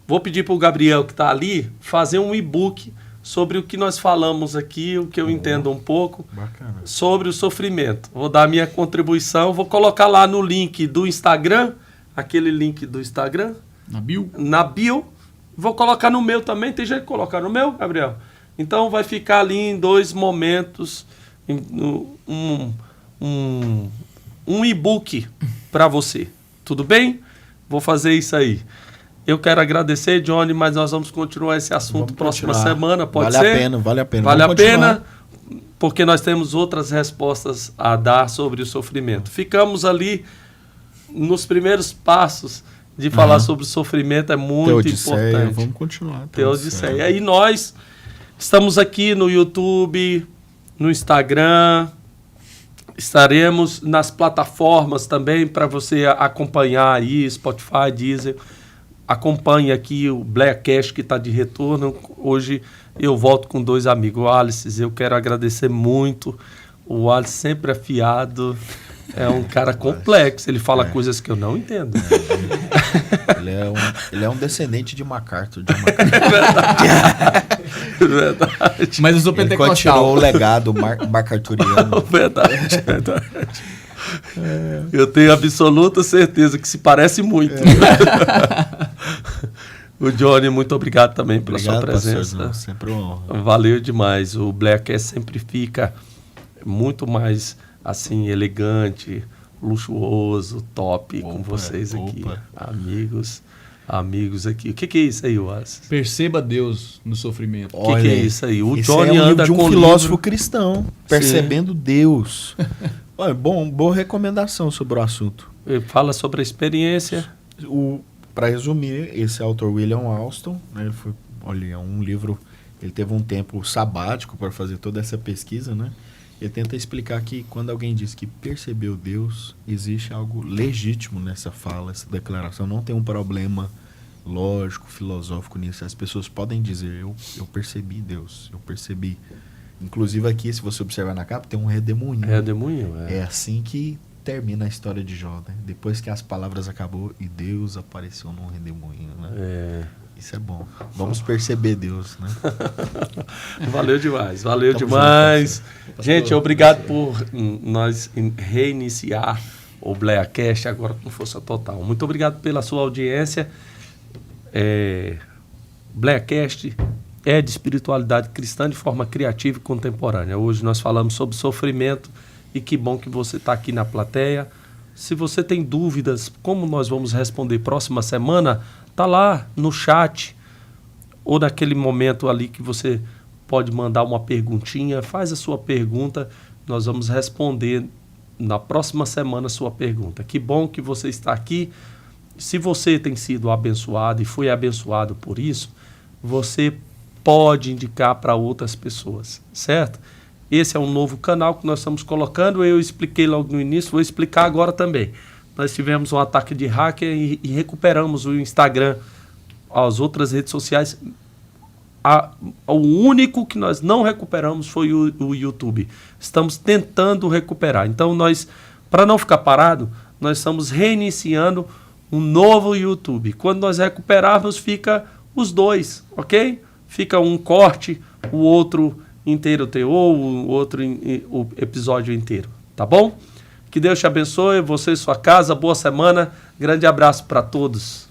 vou pedir para o Gabriel que está ali fazer um e-book sobre o que nós falamos aqui, o que eu entendo um pouco Bacana. sobre o sofrimento. Vou dar a minha contribuição, vou colocar lá no link do Instagram, aquele link do Instagram, na bio. Vou colocar no meu também, tem jeito de colocar no meu, Gabriel? Então vai ficar ali em 2 momentos, um e-book para você. Tudo bem? Vou fazer isso aí. Eu quero agradecer, Johnny, mas nós vamos continuar esse assunto próxima semana, pode ser? Vale a pena. Vale a Vamos pena, porque nós temos outras respostas a dar sobre o sofrimento. Ficamos ali nos primeiros passos de falar sobre o sofrimento, é muito Teodiceia, importante. vamos continuar. Teodiceia. E nós estamos aqui no YouTube, no Instagram, estaremos nas plataformas também para você acompanhar aí, Spotify, Deezer. Acompanhe aqui o Blackcast que está de retorno. Hoje eu volto com 2 amigos. O Alice, eu quero agradecer muito. O Alice sempre afiado. É um cara complexo. Ele fala coisas que eu não entendo. Ele é um descendente de MacArthur. Verdade. Mas eu sou Ele pentecostal. continuou o legado MacArthuriano. Verdade. Eu tenho absoluta certeza que se parece muito. O Johnny, muito obrigado também pela sua presença. Pastor, sempre uma honra. Valeu demais. O Blackcast sempre fica muito mais assim elegante, luxuoso, top com vocês aqui. Amigos aqui. O que é isso aí, Wallace? Perceba Deus no sofrimento. O que é isso aí? O Esse Johnny é um anda livro de um com filósofo livro... cristão, percebendo Deus. Olha, boa recomendação sobre o assunto. Ele fala sobre a experiência. Para resumir, esse autor William Alston, né, é um livro, ele teve um tempo sabático para fazer toda essa pesquisa, né? Ele tenta explicar que quando alguém diz que percebeu Deus, existe algo legítimo nessa fala, essa declaração. Não tem um problema lógico, filosófico nisso. As pessoas podem dizer, eu percebi Deus, eu percebi. Inclusive aqui, se você observar na capa, tem um redemoinho. Redemoinho, É assim que termina a história de Jó, né? Depois que as palavras acabou e Deus apareceu num redemoinho, né? Isso é bom. Vamos perceber Deus, né? Valeu demais, valeu Tamo demais. junto, Gente, obrigado por nós reiniciar o Blackcast agora com força total. Muito obrigado pela sua audiência. Blackcast é de espiritualidade cristã de forma criativa e contemporânea. Hoje nós falamos sobre sofrimento e que bom que você está aqui na plateia. Se você tem dúvidas, como nós vamos responder próxima semana, tá lá no chat ou naquele momento ali que você pode mandar uma perguntinha, faz a sua pergunta, nós vamos responder na próxima semana a sua pergunta. Que bom que você está aqui. Se você tem sido abençoado e foi abençoado por isso, você pode indicar para outras pessoas, certo? Esse é um novo canal que nós estamos colocando, eu expliquei logo no início, vou explicar agora também. Nós tivemos um ataque de hacker e recuperamos o Instagram, as outras redes sociais. O único que nós não recuperamos foi o YouTube. Estamos tentando recuperar. Então, para não ficar parado, nós estamos reiniciando um novo YouTube. Quando nós recuperarmos, fica os 2, ok? Fica um corte, o outro inteiro ou o outro o episódio inteiro, tá bom? Que Deus te abençoe, você e sua casa, boa semana, grande abraço para todos.